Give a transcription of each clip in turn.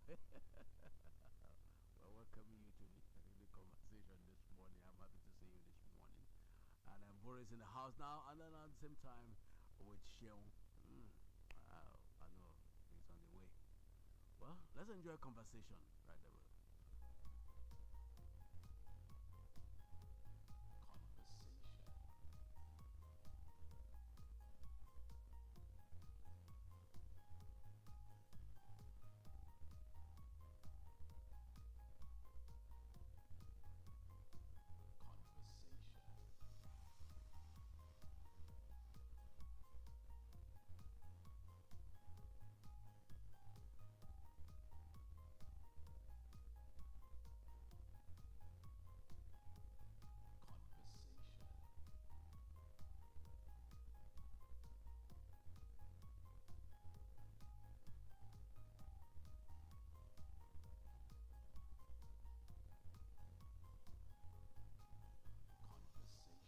Well, welcoming you to the conversation this morning. I'm happy to see you this morning. And Boris in the house now, and then at the same time with Shion. I know he's on the way. Well, let's enjoy conversation right away. Conversation. Conversation. Conversation. Conversation. Conversation. Conversation. Conversation. Conversation.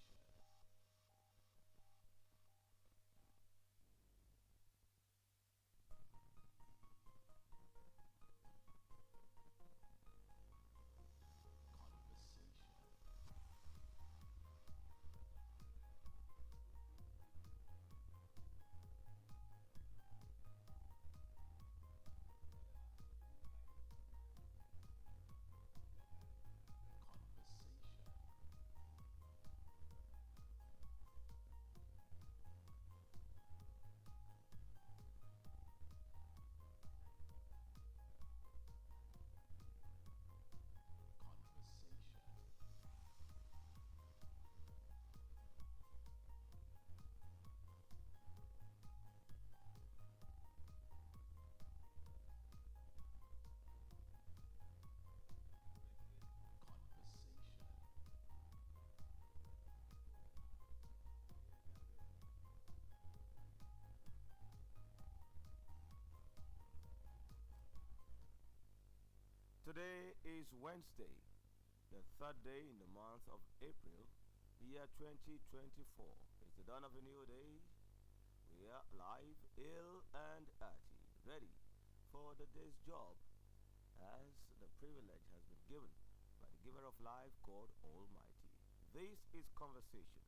Today is Wednesday, the third day in the month of April, year 2024. It's the dawn of a new day. We are live, ill and hearty, ready for the day's job as the privilege has been given by the giver of life, God Almighty. This is Conversation.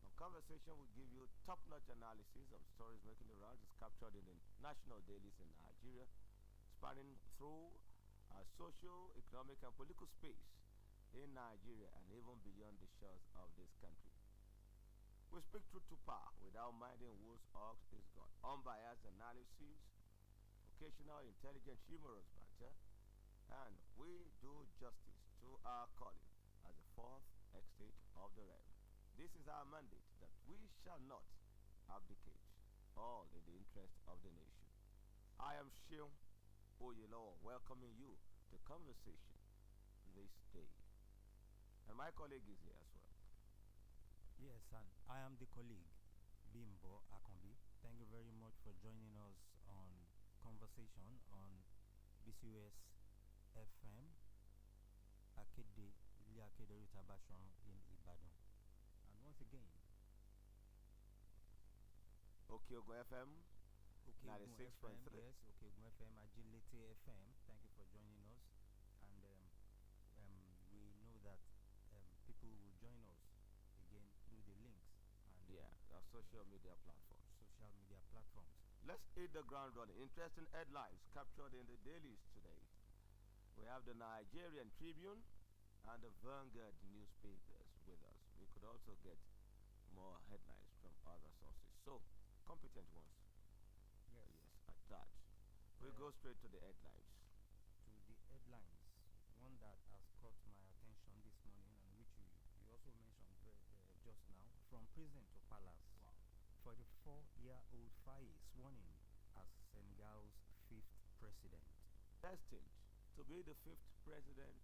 On Conversation, we give you top-notch analysis of stories making the rounds captured in the national dailies in Nigeria, spanning through social, economic, and political space in Nigeria and even beyond the shores of this country. We speak truth to power without minding whose ox is God. Unbiased analysis, occasional intelligent humorous banter, and we do justice to our calling as the fourth estate of the realm. This is our mandate that we shall not abdicate, all in the interest of the nation. I am Shion Oyelo, welcoming you to conversation this day. And my colleague is here as well. Yes, and I am the colleague, Bimbo Akombi. Thank you very much for joining us on Conversation on BCOS FM, Akede, Ili Akede Rutabashon in Ibadan. And once again, Okiogo FM okay, 96.3. yes, okay, FM, Agility FM. Thank you for joining us. And we know that people will join us again through the links and Yeah, our social media platforms. social media platforms. Let's hit the ground running. Interesting headlines captured in the dailies today. We have the Nigerian Tribune and the Vanguard newspapers with us. We could also get more headlines from other sources. So, competent ones. Yes. Yes, at that. We go straight to the headlines. To the headlines, one that has caught my attention this morning and which you also mentioned just now, from prison to palace. Wow. 44-year-old Faye sworn in as Senegal's fifth president. Destined to be the fifth president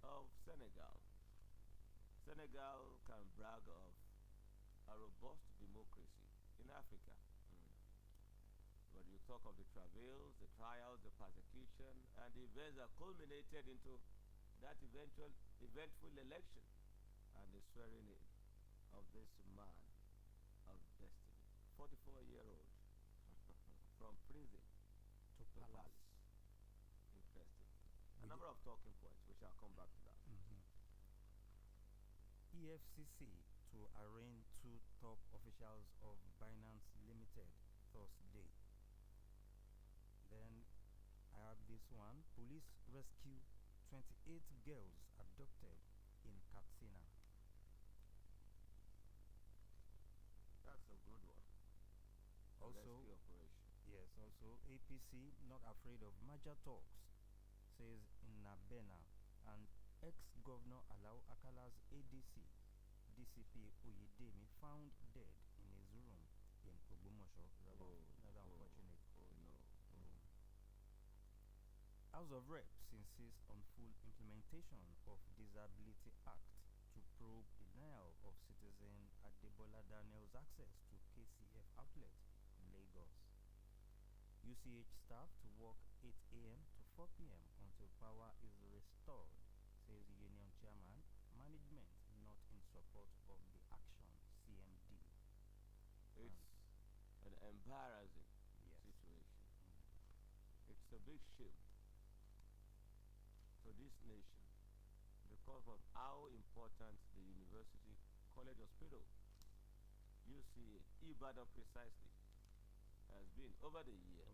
of Senegal. Senegal can brag of a robust democracy in Africa. When you talk of the travails, the trials, the persecution, and the events that culminated into that eventful election and the swearing in of this man of destiny, 44-year-old, from prison To to palace. palace. number of talking points. We shall come back to that. EFCC to arraign two top officials of Binance Limited Thursday. Then I have this one. Police rescue 28 girls abducted in Katsina. That's a good one. Also, Rescue operation. yes, also APC not afraid of major talks, says Nabena, and ex-governor Alao Akala's ADC, DCP Oyedemi, found dead in his room in Ogbomosho. Rather unfortunate. Oh no. House of Reps insists on full implementation of Disability Act to probe denial of citizen Adebola Daniel's access to KCF outlet in Lagos. UCH staff to work 8 a.m. to 4 p.m. until power is restored, says union chairman. Management not in support of the action, CMD. It's an embarrassing situation. It's a big shame to this nation because of how important the University College Hospital, UCA, Ibadan precisely, has been over the years.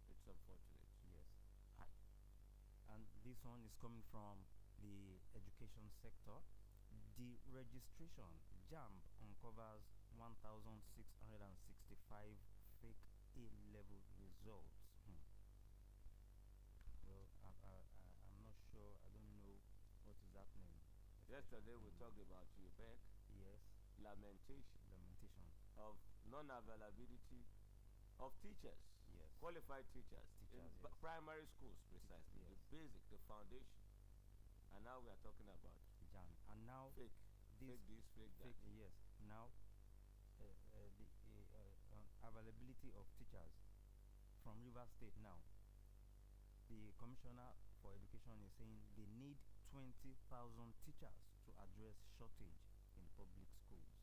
It's unfortunate. Yes. And this one is coming from the education sector. Deregistration JAMB uncovers 1,665 fake A-level results. Well, I'm not sure. I don't know what is happening. Yesterday we talked about UBEC. Yes. Lamentation of non-availability of teachers. Yes. Qualified teachers in yes. Primary schools precisely. Yes. The basic, the foundation. And now we are talking about JAMB. And now fake this, fake that. Yes. Now the availability of teachers from River State now. The Commissioner for Education is saying they need 20,000 teachers to address shortage in public schools.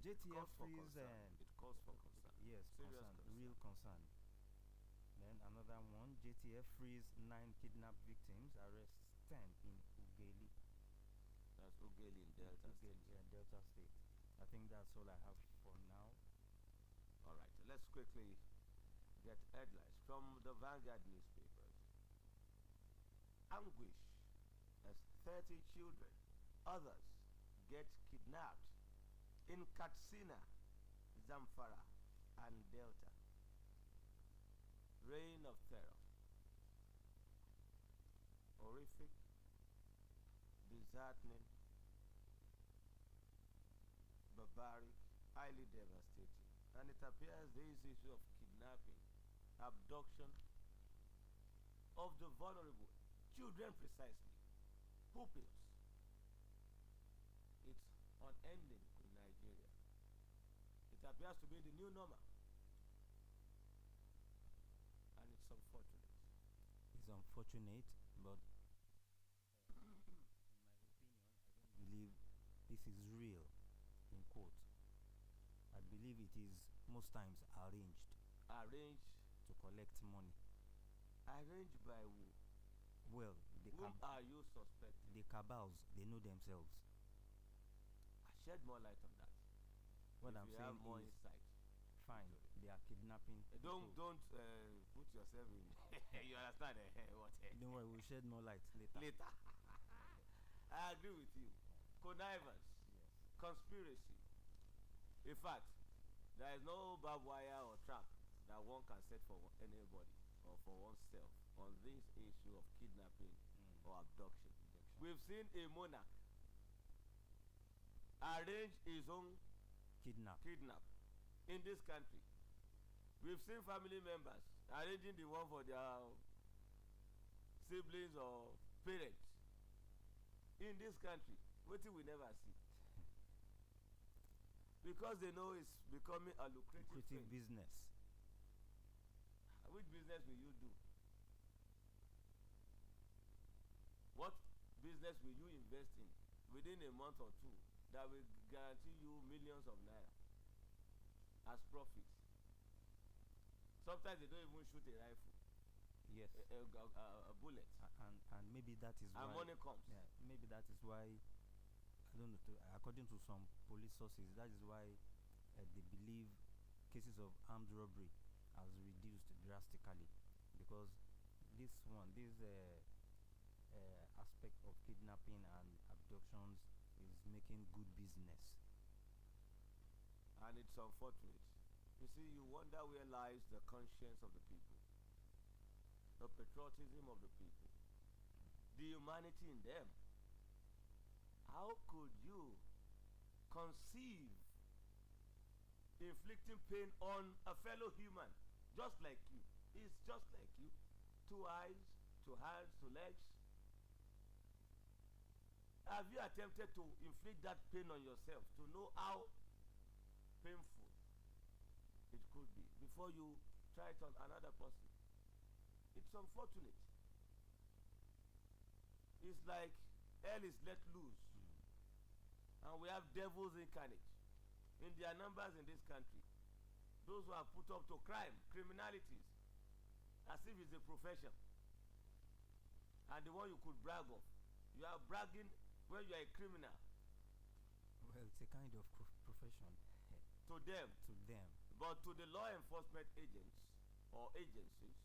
JTF freeze it calls for concern. Yes, Serious concern, real concern. Then another one, JTF freeze 9 kidnapped victims, arrests 10 in Ugeli. That's Ugeli in Delta State. Yeah, Delta State. I think that's all I have for now. Alright, let's quickly get headlines from the Vanguard newspapers. Anguish as 30 children, others get kidnapped in Katsina, Zamfara, and Delta. Reign of terror. Horrific, disheartening, barbaric, highly devastating. And it appears this issue of kidnapping, abduction of the vulnerable, children precisely, pupils, it's unending in Nigeria. It appears to be the new normal. And it's unfortunate. It's unfortunate, but in my opinion, I don't believe this is real, in quote. I believe it is most times arranged Arranged. to collect money. Arranged by who? Well, Whom are you suspecting? the cabals, they know themselves. Shed more light on that. What If I'm you saying have more is, insight. fine, they are kidnapping Don't people. put yourself in. You understand? What? Don't worry, we'll shed more light later. Later. I agree with you. Connivance, Yes. conspiracy. In fact, there is no barbed wire or trap that one can set for anybody or for oneself on this issue of kidnapping or abduction. We've seen a monarch arrange his own Kidnap. in this country. We've seen family members arranging the one for their siblings or parents in this country. Wetin we never see. Because they know it's becoming a lucrative thing. business. Which business will you do? What business will you invest in within a month or two that will guarantee you millions of naira as profits? Sometimes they don't even shoot a rifle. Yes. A bullet. And maybe that is And why. money comes. Yeah, maybe that is why. I don't know. According to some police sources, that is why they believe cases of armed robbery has reduced drastically, because this aspect of kidnapping and abductions is making good business. And it's unfortunate. You see, you wonder where lies the conscience of the people, the patriotism of the people, the humanity in them. How could you conceive inflicting pain on a fellow human just like you? He's just like you. 2 eyes, 2 hands, 2 legs. Have you attempted to inflict that pain on yourself to know how painful it could be before you try it on another person? It's unfortunate. It's like hell is let loose, and we have devils incarnate in their numbers in this country. Those who are put up to crime, criminalities, as if it's a profession, and the one you could brag of. You are bragging when you are a criminal. Well, it's a kind of profession. To them. To them. But to the law enforcement agents or agencies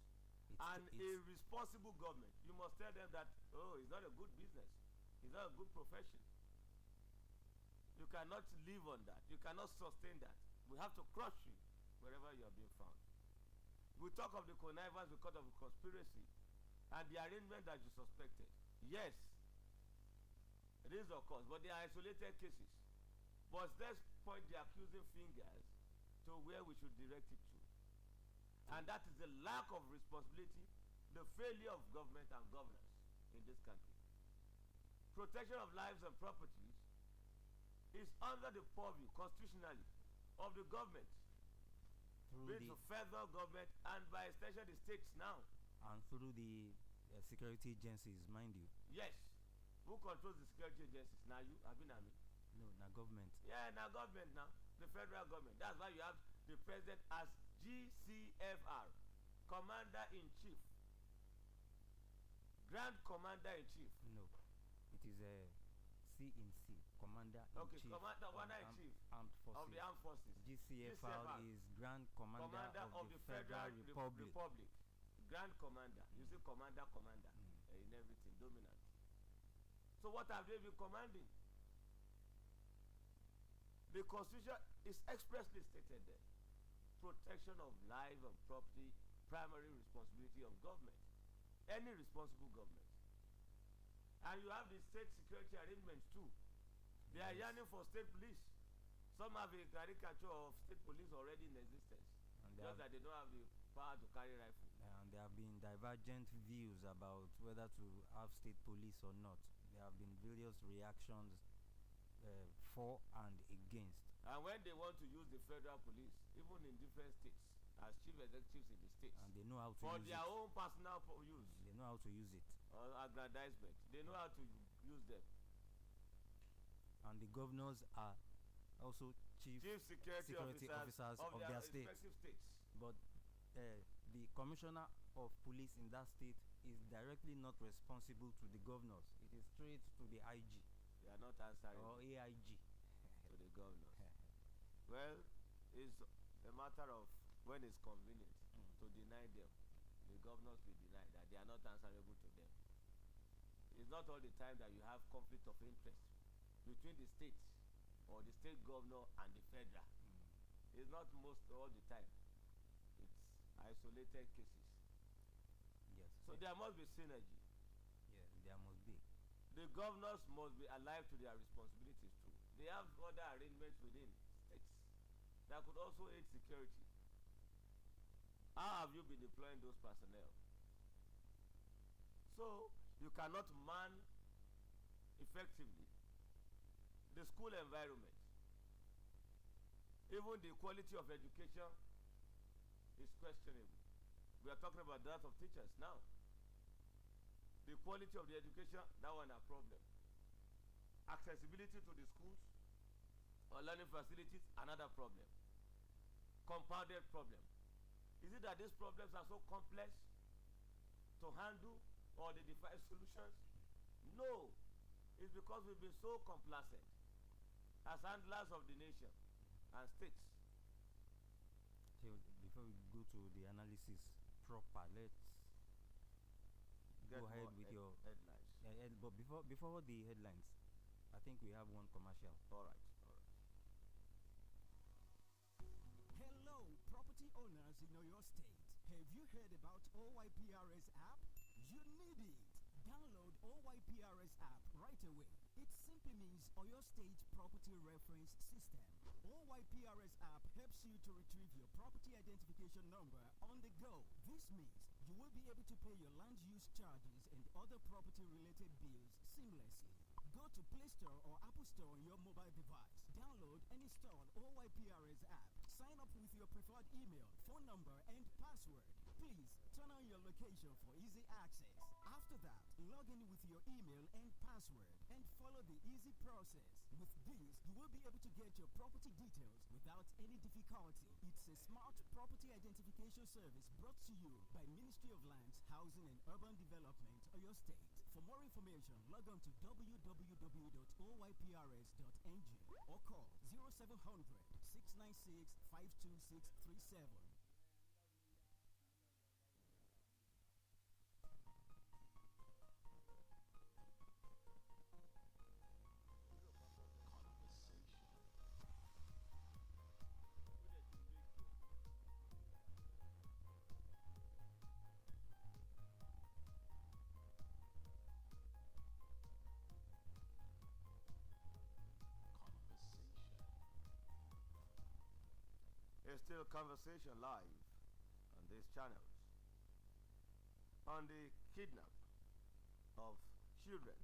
and a responsible government, you must tell them that, oh, it's not a good business. It's not a good profession. You cannot live on that. You cannot sustain that. We have to crush you wherever you are being found. We talk of the connivance because of the conspiracy and the arrangement that you suspected. Yes, it is of course, but they are isolated cases. But let's point the accusing fingers to where we should direct it to. And that is the lack of responsibility, the failure of government and governance in this country. Protection of lives and properties is under the purview constitutionally of the government, be it the federal government and by extension the states now. And through the security agencies, mind you. Yes. Who controls the security agencies? Now you, Abinami? No, now government. Yeah, now government now. The federal government. That's why you have the president as GCFR, Commander-in-Chief. Grand Commander-in-Chief. No, it is a C-in-C, Commander-in-Chief. Okay, Commander-in-Chief Armed Forces. of the Armed Forces. GCFR is Grand Commander of the Federal Republic. Grand Commander. You see Commander in everything, dominant. So what have they been commanding? The Constitution is expressly stated there. Protection of life and property, primary responsibility of government. Any responsible government. And you have the state security arrangements too. They are yearning for state police. Some have a caricature of state police already in existence. Just that they don't have the power to carry rifle. And there have been divergent views about whether to have state police or not. There have been various reactions for and against. And when they want to use the federal police, even in different states, as chief executives in the states, and they know how to for use their it. own personal use, they know how to use it. Or aggrandizement, they know how to use them. And the governors are also chief security officers of their respective states. But the commissioner of police in that state is directly not responsible to the governors. It is straight to the IG. They are not answering. Or AIG. To the governors. Well, it's a matter of when it's convenient to deny them. The governors will deny that they are not answerable to them. It's not all the time that you have conflict of interest between the states or the state governor and the federal. It's not most all the time. It's isolated cases. Yes. So there must be synergy. Yes, there must be. The governors must be alive to their responsibilities too. They have other arrangements within states that could also aid security. How have you been deploying those personnel? So you cannot man effectively the school environment. Even the quality of education is questionable. We are talking about that of teachers now. The quality of the education, that one a problem. Accessibility to the schools or learning facilities, another problem. Compounded problem. Is it that these problems are so complex to handle or they defy solutions? No. It's because we've been so complacent as handlers of the nation and states. So before we go to the analysis proper, let's go ahead with your headlines. But before the headlines, I think we have one commercial. All right. Hello, property owners in Oyo State. Have you heard about OYPRS app? You need it. Download OYPRS app right away. It simply means Oyo State Property Reference System. OYPRS app helps you to retrieve your property identification number on the go. This means you will be able to pay your land use charges and other property-related bills seamlessly. Go to Play Store or Apple Store on your mobile device. Download and install OYPRS app. Sign up with your preferred email, phone number, and password. Please turn on your location for easy access. After that, log in with your email and password and follow the easy process. With this, you will be able to get your property details without any difficulty. It's a smart property identification service brought to you by Ministry of Lands, Housing and Urban Development, Oyo State. For more information, log on to www.oyprs.ng or call 0700 696 52637. It's still conversation live on these channels. On the kidnap of children,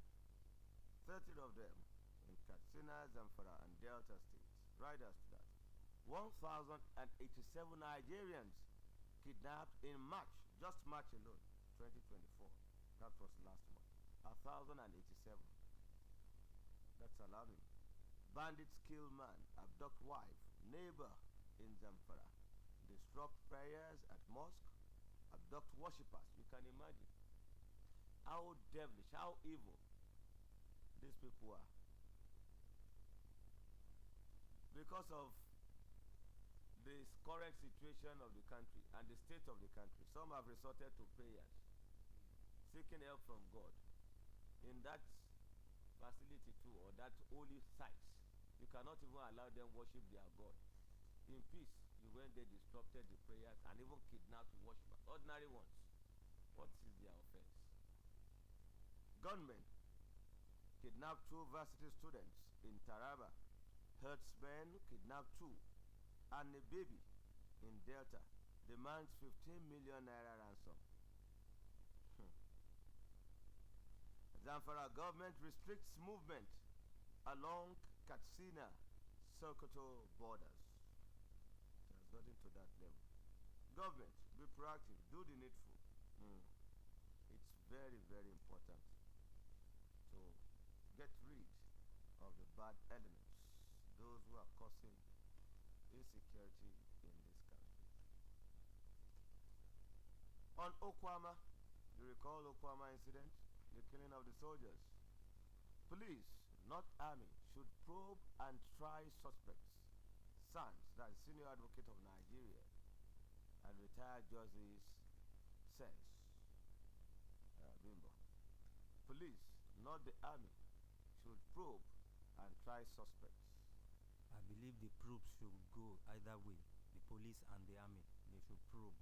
30 of them in Katsina, Zamfara, and Delta states. Right after that, 1,087 Nigerians kidnapped in March, just March alone, 2024. That was last month. 1,087. That's alarming. Bandits kill man, abduct wife, neighbor in Zamfara, disrupt prayers at mosque, abduct worshippers. You can imagine how devilish, how evil these people are. Because of this current situation of the country and the state of the country, some have resorted to prayers, seeking help from God. In that facility too, or that holy site, you cannot even allow them worship their God. In peace, you went there, disrupted the prayers, and even kidnapped worshippers, ordinary ones. What is their offense? Gunmen kidnapped 2 varsity students in Taraba. Herdsmen kidnapped 2, and a baby in Delta demands 15 million naira ransom. Zamfara government restricts movement along Katsina-Sokoto borders. Gotten to that level. Government, be proactive, do the needful. It's very, very important to get rid of the bad elements, those who are causing insecurity in this country. On Okwama, you recall Okwama incident, the killing of the soldiers. Police, not army, should probe and try suspects. Sands, that is Senior Advocate of Nigeria and retired justice, says, Bimbo, police, not the army, should probe and try suspects. I believe the probes should go either way, the police and the army. They should probe.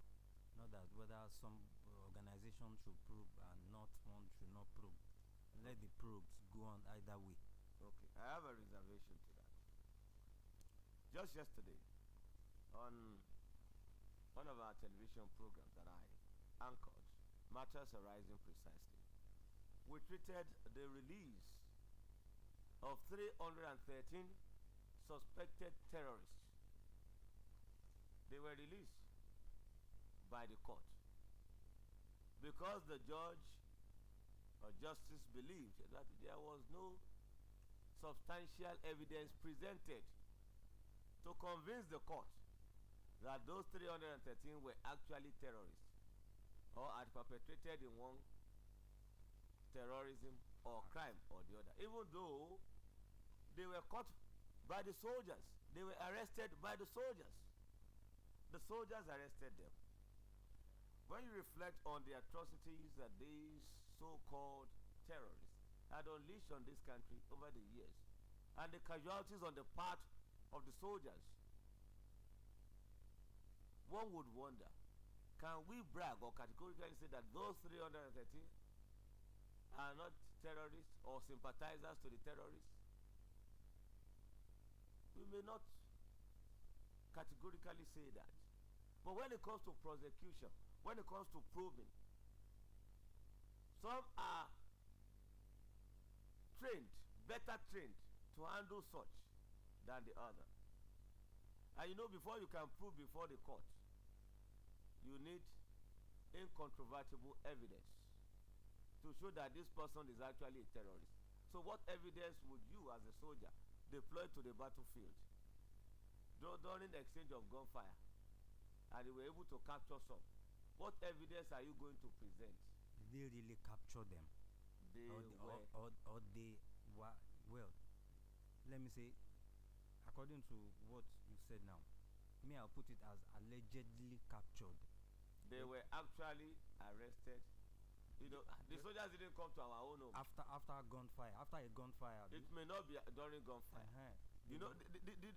Not that whether some organization should probe and not one should not probe. Let the probes go on either way. Okay, I have a reservation to that. Just yesterday, on one of our television programs that I anchored, Matters Arising Precisely, we treated the release of 313 suspected terrorists. They were released by the court because the judge or justice believed that there was no substantial evidence presented to convince the court that those 313 were actually terrorists or had perpetrated in one terrorism or crime or the other, even though they were caught by the soldiers. They were arrested by the soldiers. The soldiers arrested them. When you reflect on the atrocities that these so-called terrorists had unleashed on this country over the years, and the casualties on the part of the soldiers, one would wonder, can we brag or categorically say that those 313 are not terrorists or sympathizers to the terrorists? We may not categorically say that. But when it comes to prosecution, when it comes to proving, some are trained, better trained to handle such than the other. And you know, before you can prove before the court, you need incontrovertible evidence to show that this person is actually a terrorist. So what evidence would you as a soldier deploy to the battlefield during the exchange of gunfire, and they were able to capture some? What evidence are you going to present? Did they really capture them? They or they were, well, let me say, according to what you said now, I'll put it as allegedly captured. They were actually arrested. You know, the soldiers didn't come to our own home. After a gunfire. It may not be during gunfire. You know,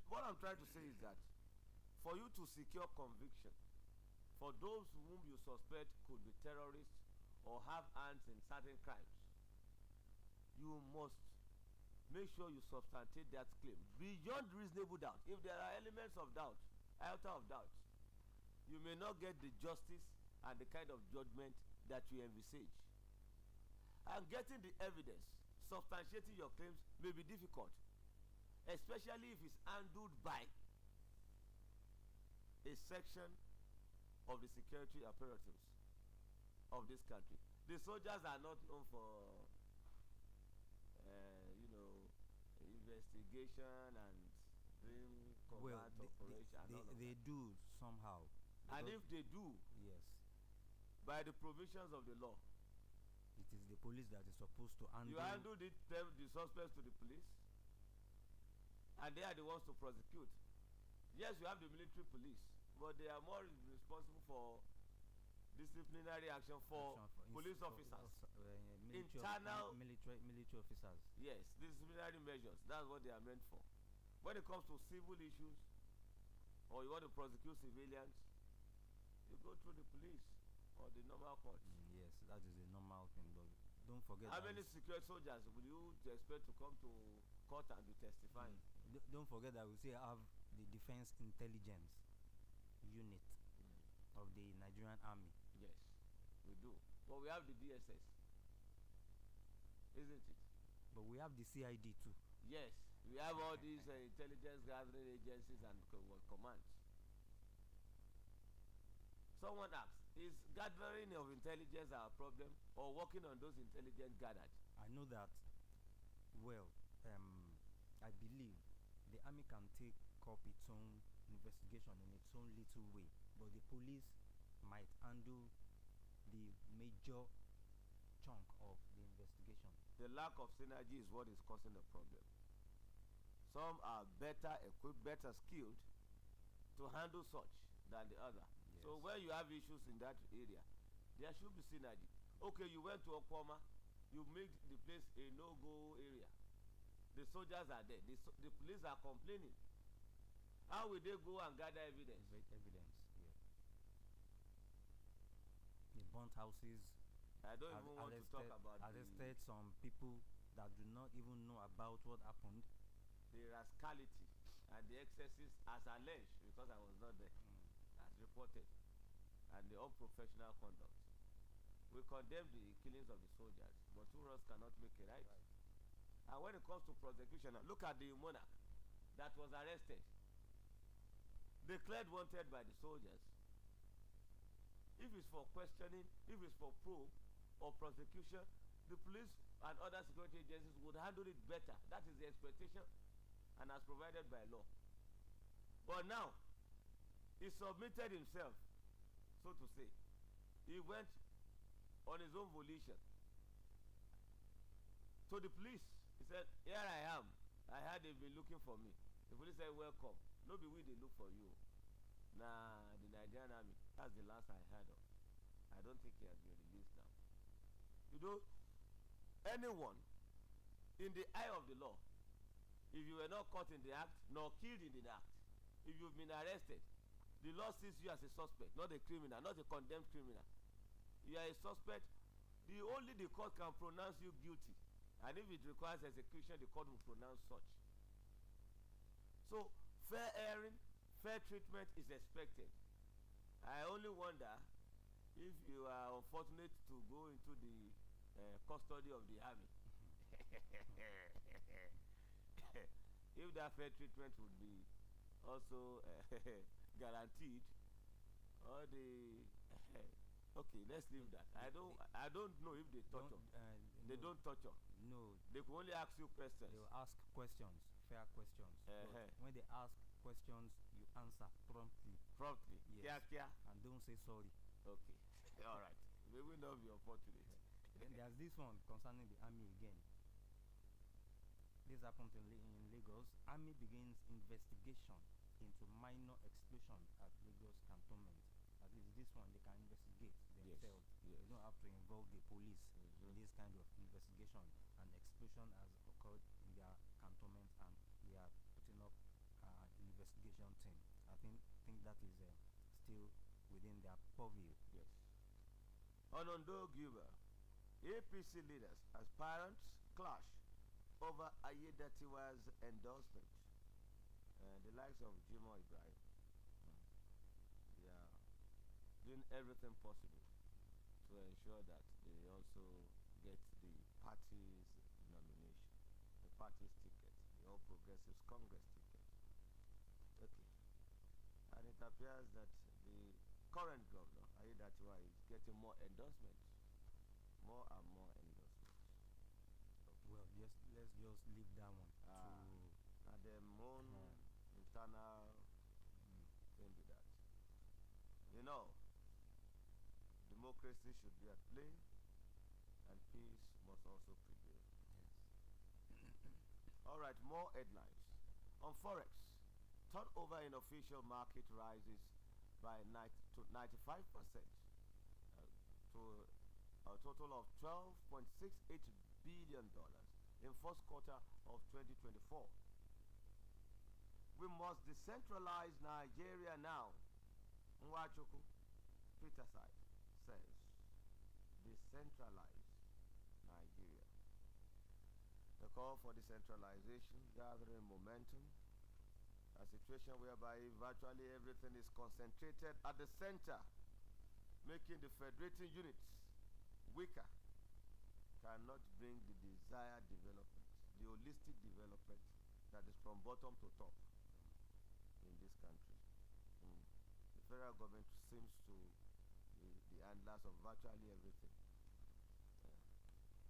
what I'm trying to say is that for you to secure conviction, for those whom you suspect could be terrorists or have hands in certain crimes, you must make sure you substantiate that claim beyond reasonable doubt. If there are elements of doubt, iota of doubt, you may not get the justice and the kind of judgment that you envisage. And getting the evidence, substantiating your claims may be difficult, especially if it's handled by a section of the security apparatuses of this country. The soldiers are not known for investigation and doing covert operation and all of they that. do somehow. And if they do, yes, by the provisions of the law, it is the police that is supposed to handle. You handle the suspects to the police, and they are the ones to prosecute. Yes, you have the military police, but they are more responsible for disciplinary action for police officers. Internal military officers. Yes, disciplinary measures. That's what they are meant for. When it comes to civil issues, or you want to prosecute civilians, you go through the police or the normal courts. Yes, that is a normal thing. But don't forget. How many secret soldiers will you expect to come to court and be testifying? Don't forget that we still have the Defense Intelligence Unit of the Nigerian Army. Yes, we do. But we have the DSS, isn't it? But we have the CID too. Yes, we have all these intelligence gathering agencies and commands. Someone asks, is gathering of intelligence our problem, or working on those intelligence gathered? I know that, well, I believe the army can take up its own investigation in its own little way, but the police might handle the major chunk of the investigation. The lack of synergy is what is causing the problem. Some are better equipped, better skilled to handle such than the other. Yes. So when you have issues in that area, there should be synergy. Okay, you went to Okwama, you make the place a no-go area. The soldiers are there. The police are complaining. How will they go and gather evidence? Evidence, yeah. They burnt houses. I don't even want to talk about arrested some people that do not even know about what happened. The rascality and the excesses as alleged, because I was not there, as reported, and the unprofessional conduct. We condemn the killings of the soldiers, but two wrongs cannot make a right. And when it comes to prosecution, look at the monarch that was arrested, declared wanted by the soldiers. If it's for questioning, if it's for probe or prosecution, the police and other security agencies would handle it better. That is the expectation and as provided by law. But now, he He submitted himself, so to say. He went on his own volition to the police. He said, here I am. I heard they've been looking for me. The police said, welcome. No be we they look for you. Nah, the Nigerian army. That's the last I heard of. I don't think he has been released now. You know, anyone in the eye of the law, if you were not caught in the act nor killed in the act, if you've been arrested, the law sees you as a suspect, not a criminal, not a condemned criminal. You are a suspect. Only the court can pronounce you guilty, and if it requires execution, the court will pronounce such. So fair hearing, fair treatment is expected. I only wonder if you are unfortunate to go into the custody of the army. If that fair treatment would be also guaranteed, or the okay, let's leave that. I don't know if they torture. They no, don't torture. No. They can only ask you questions. They will ask questions, fair questions. But when they ask questions, you answer promptly. Promptly. Yes. Kia. And don't say sorry. Okay. All right. They will not be unfortunate. Then there's this one concerning the army again. This happened in Lagos. Army begins investigation into minor explosion at Lagos cantonment. At least this one they can investigate themselves. Yes. They don't have to involve the police in this kind of investigation. An explosion has occurred in their cantonment, and they are putting up an investigation team. I think that is still within their purview. Yes. On Ondo Giver, APC leaders, aspirants clash over Ayedatiwa's endorsement. The likes of Jimo Ibrahim, they are doing everything possible to ensure that they also get the party's nomination, the party's ticket, the All Progressives Congress ticket. Okay. And it appears that the current governor, Ayedatiwa, is getting more endorsements. More and more endorsements. Okay. Well, let's just leave that one and their own internal thing with that. You know, democracy should be at play, and peace must also prevail. Yes. All right, more headlines. On Forex, turnover in official market rises by 95% to a total of $12.68 billion in first quarter of 2024. We must decentralize Nigeria now. Nwachukwu Peterside says, decentralize Nigeria. The call for decentralization gathering momentum, a situation whereby virtually everything is concentrated at the center, making the federating units weaker, cannot bring the desired development, the holistic development that is from bottom to top in this country. The federal government seems to be the handlers of virtually everything.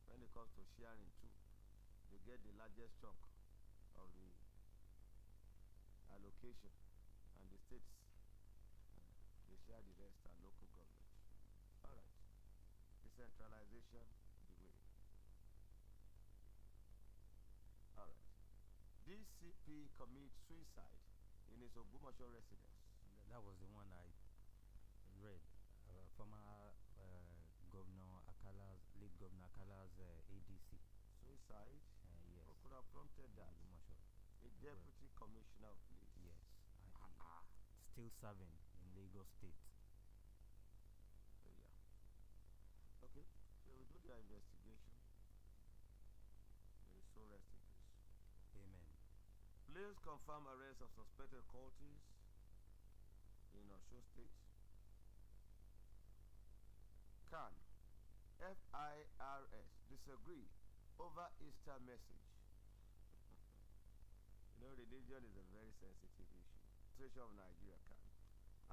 When it comes to sharing too, they get the largest chunk of the allocation, and the states they share the rest are local government. All right, decentralization the way. All right, DCP commits suicide in his Ogbomoso residence. That was the one I read. Former Governor Akala's, late Governor Akala's ADC. Suicide? Yes. What could have prompted that? Ogbomoso. A deputy commissioner of police. Yes. Still serving in Lagos State. Yeah. Okay, so we do their investigation. May his soul rest in peace. Amen. Police confirm arrest of suspected cultists in Osun State. Can FIRS disagree over Easter message? You know, religion is a very sensitive issue. Situation of Nigeria can.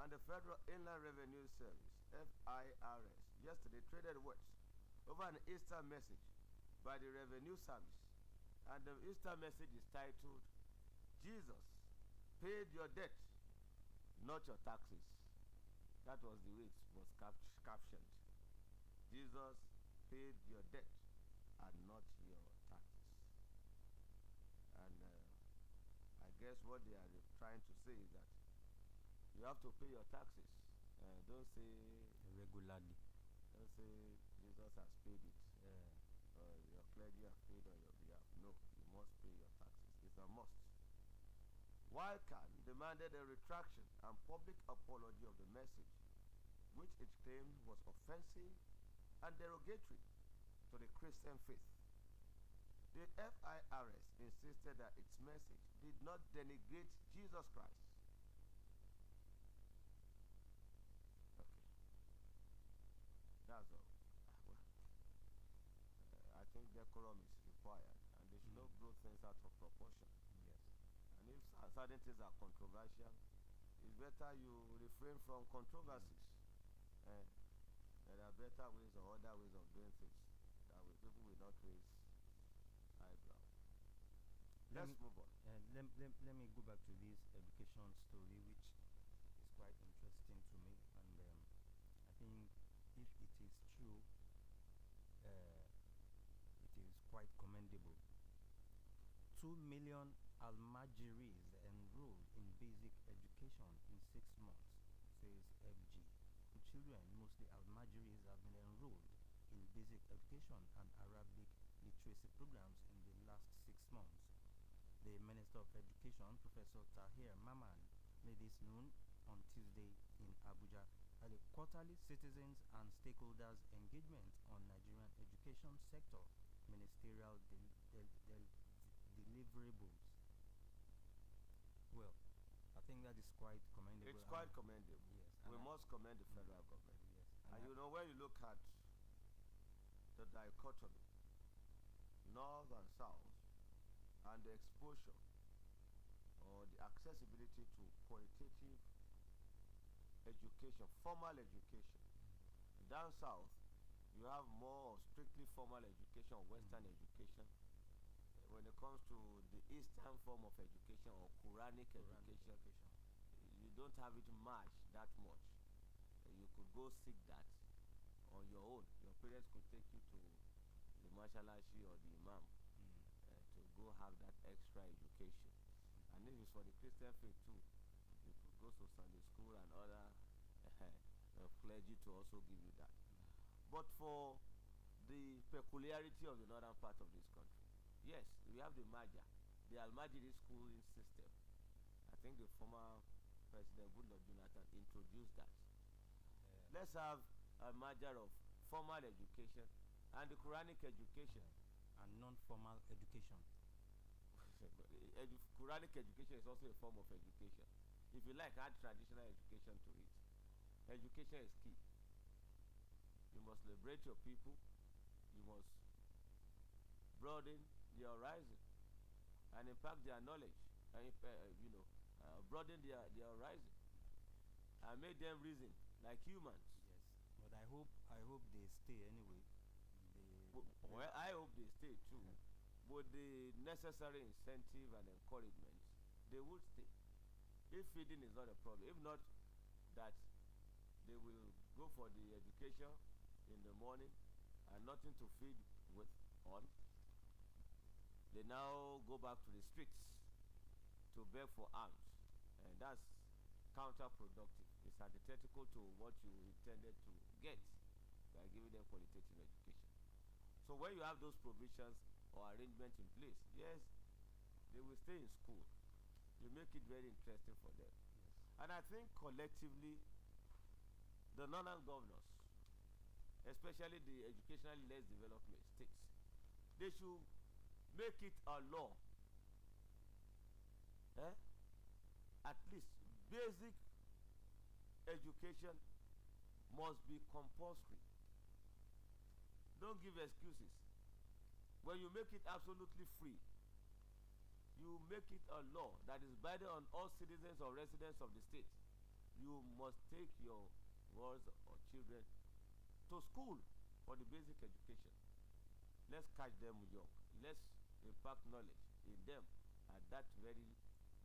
And the Federal Inland Revenue Service, FIRS, yesterday traded words over an Easter message by the Revenue Service. And the Easter message is titled, Jesus paid your debt not your taxes. That was the way it was captioned. Jesus paid your debt and not your taxes. And I guess what they are trying to say is that you have to pay your taxes. Don't say regularly. Don't say Jesus has paid it. Your clergy have paid on your behalf. No, you must pay your taxes. It's a must. Wildcat demanded a retraction and public apology of the message, which it claimed was offensive and derogatory to the Christian faith. The FIRS insisted that its message did not denigrate Jesus Christ. Okay. That's all. I think decorum is required, and they should not blow things out of proportion. Yes. And if certain things are controversial, it's better you refrain from controversies. There are better ways or other ways of doing things. That way people will not raise eyebrow. Let's move on. Let me go back to this education story, which is quite interesting to me, and I think if it is true, it is quite commendable. 2 million Almajiris enrolled in basic education in 6 months, says FG. Children, mostly Almajiris, have been enrolled in basic education and Arabic literacy programs in the last 6 months. The Minister of Education, Professor Tahir Maman, made this known on Tuesday in Abuja at a quarterly citizens and stakeholders engagement on Nigerian education sector ministerial deliverables. Well, I think that is quite commendable. It's quite commendable. Yes. We must commend the federal government. Yes. And you know, when you look at the dichotomy, north and south, and the exposure or the accessibility to qualitative education, formal education. Down south, you have more strictly formal education, Western education. When it comes to the Eastern form of education or Quranic education, you don't have it much, that much. You could go seek that on your own. Your parents could take you to the Mashalashi or the Imam to go have that extra education. And if it's for the Christian faith too, you could go to Sunday school and other clergy to also give you that. But for the peculiarity of the northern part of this country, yes, we have the Maja, the Almajiri schooling system. I think the former President Goodluck Jonathan introduced that. Let's have a merger of formal education and the Quranic education. And non-formal education. Quranic education is also a form of education. If you like, add traditional education to it. Education is key. You must liberate your people. You must broaden their horizon and impact their knowledge, and broaden their horizon and make them reason like humans. Yes, but I hope they stay anyway. Well, I hope they stay too. With the necessary incentive and encouragement, they would stay. If feeding is not a problem, if not that they will go for the education in the morning and nothing to feed with on, they now go back to the streets to beg for alms, and that's counterproductive. It's antithetical to what you intended to get by giving them qualitative education. So when you have those provisions or arrangements in place, yes, they will stay in school. You make it very interesting for them. Yes. And I think collectively, the northern governors, especially the educationally less developed states, they should make it a law. At least basic education must be compulsory. Don't give excuses. When you make it absolutely free, you make it a law that is binding on all citizens or residents of the state. You must take your wards or children to school for the basic education. Let's catch them young. Let's impact knowledge in them at that very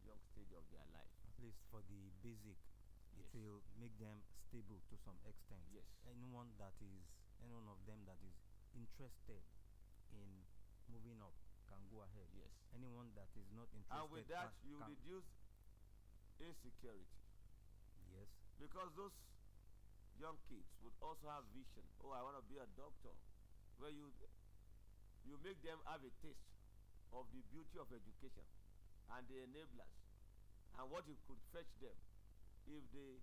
young stage of their life. At least for the basic it Yes. will make them stable to some extent. Yes. Anyone of them that is interested in moving up can go ahead. Yes. Anyone that is not interested And with that, you can reduce insecurity. yes, Because those young kids would also have vision. Oh, I want to be a doctor. Where you make them have a taste of the beauty of education and the enablers and what it could fetch them if they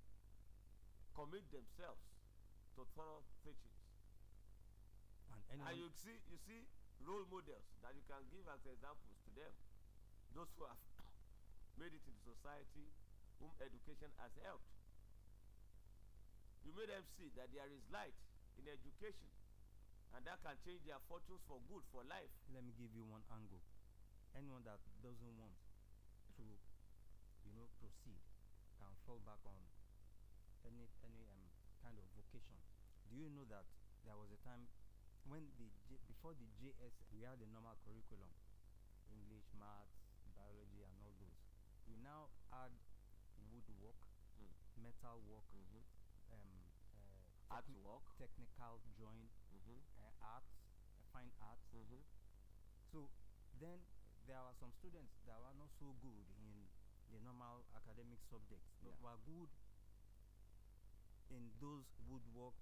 commit themselves to thorough teachings. and anyone And you see role models that you can give as examples to them. Those who have made it into society, whom education has helped. You made them see that there is light in education, and that can change their fortunes for good, for life. let me give you one angle. Anyone that doesn't want to, proceed can fall back on any kind of vocation. Do you know that there was a time when before the JS we had a normal curriculum, English, maths, biology, and all those. We now add woodwork, Mm. metal work, Artwork. technical drawing, Mm-hmm. arts, fine arts. Mm-hmm. So then there are some students that were not so good in the normal academic subjects, but Yeah. were good in those woodwork,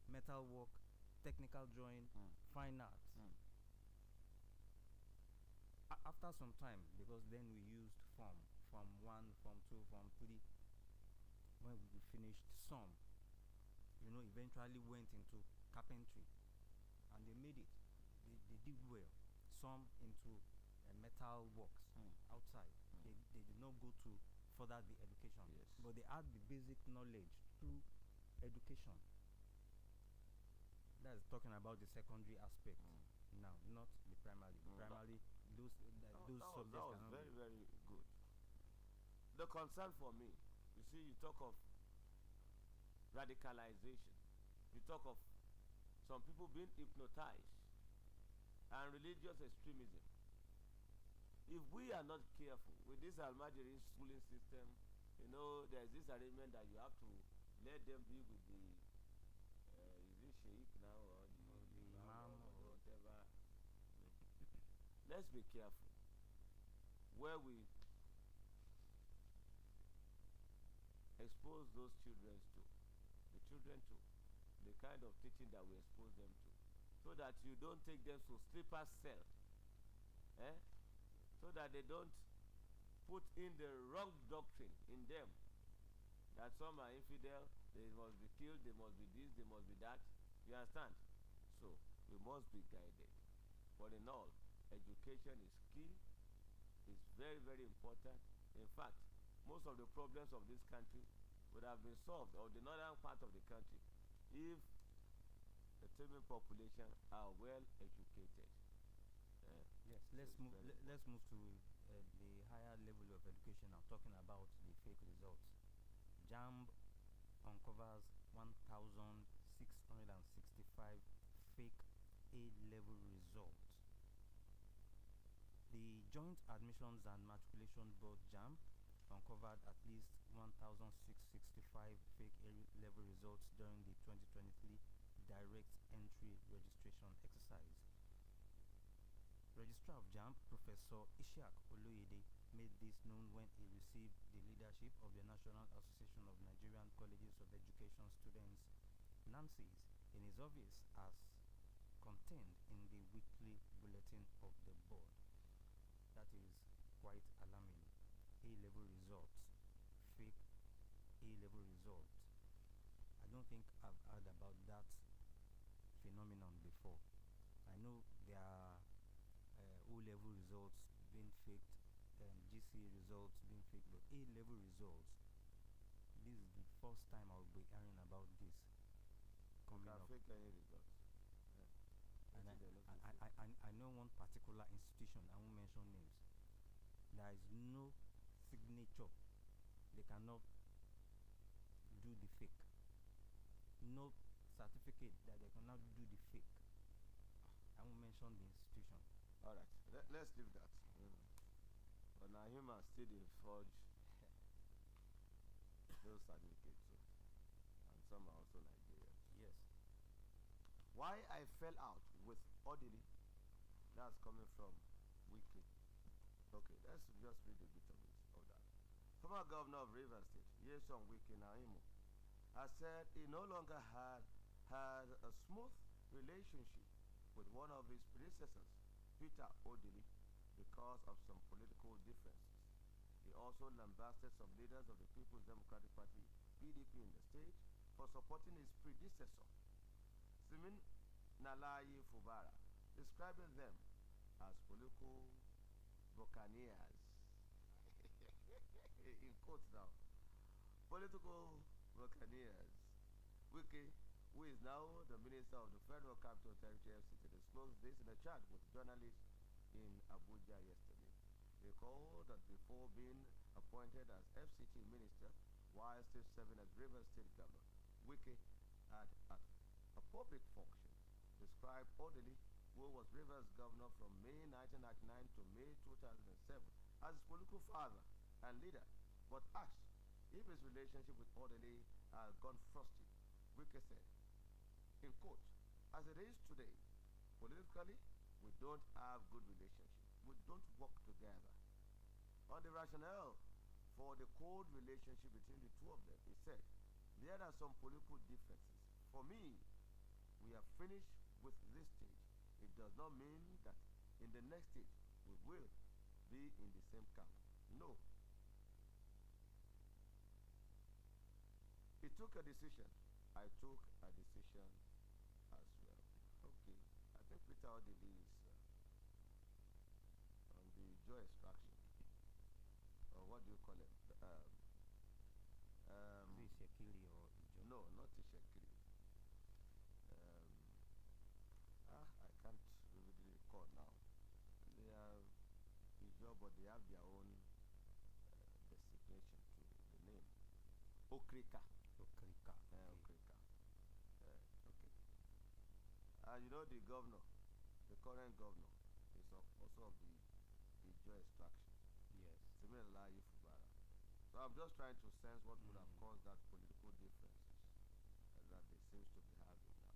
metal work, technical drawing, Mm. fine arts. Mm. After some time, because then we used form 1, form 2, form 3, when we finished some, eventually went into carpentry, and they made it. They did well. Some into metal works Mm. outside. Mm. They did not go to further the education, Yes. but they had the basic knowledge through education. That's talking about the secondary aspect. Now, not the primary. Mm. Primary, those those subjects That was cannot very, be. very good. The concern for me, you see, you talk of radicalization. You talk of some people being hypnotized and religious extremism. If we are not careful with this Almajiri schooling system, there's this arrangement that you have to let them be with the is it sheikh now or the imam or whatever. Let's be careful where we expose those children to, the kind of teaching that we expose them to, so that you don't take them to sleeper cell, so that they don't put in the wrong doctrine in them, that some are infidel, they must be killed, they must be this, they must be that. You understand? So we must be guided. But in all, education is key, it's very, very important. In fact, most of the problems of this country would have been solved, or the northern part of the country, if the Tibetan population are well educated. Yes, let's move. Let's move to the higher level of education now. Talking about the fake results. JAMB uncovers 1,665 fake A-level results. The Joint Admissions and Matriculation Board JAMB uncovered at least 1,665 fake A-level results during the 2023 direct entry registration exercise. Registrar of JAMB, Professor Ishak Oloyede, made this known when he received the leadership of the National Association of Nigerian Colleges of Education Students, NANSES, in his office as contained in the weekly bulletin of the board. That is quite alarming. A-level results, fake A-level results. I don't think I've heard about that phenomenon before. I know there are O-level results being faked, GCE results being faked, but A-level results, this is the first time I'll be hearing about this coming up. Fake any results. And I know one particular institution, I won't mention names. There is no signature. They cannot do the fake. No certificate that they cannot do the fake. I won't mention the institution. Alright, let's leave that. But now humans still dey forge those certificates. Why I fell out with Odili, that's coming from Weekly. Okay, let's just read a bit of it, of that. Former governor of Rivers State, Yeson Wike Naimo, has said he no longer had a smooth relationship with one of his predecessors, Peter Odili, because of some political differences. He also lambasted some leaders of the People's Democratic Party, PDP, in the state for supporting his predecessor, Simin Nalayi Fubara, describing them as political buccaneers. In quotes now. Political buccaneers. Wiki, who is now the Minister of the Federal Capital Territory FCT, disclosed this in a chat with journalists in Abuja yesterday. They recalled that before being appointed as FCT Minister, while still serving as Rivers State Governor, Wiki had at a public function described Odili, who was Rivers Governor from May 1999 to May 2007, as his political father and leader, but asked if his relationship with Odili had gone frosty. Wike said, in quote, as it is today, politically, we don't have good relationship. We don't work together. On the rationale for the cold relationship between the two of them, he said, there are some political differences. For me, we are finished with this stage. It does not mean that in the next stage we will be in the same camp. No. He took a decision. I took a decision as well. Okay. I think Peter Odili is on the joy extraction. Or what do you call it? Is it Shekili or Ijo? No, not Ishekiri. I can't really recall now. They are Ijo, but they have their own designation to the name. Okrika. Okrika. Okay. Okrika. Okay. And you know the governor, the current governor, is also of the Ijo extraction. Yes. Similarly, Fubara. So I'm just trying to sense what would have caused that political differences that they seems to be having now.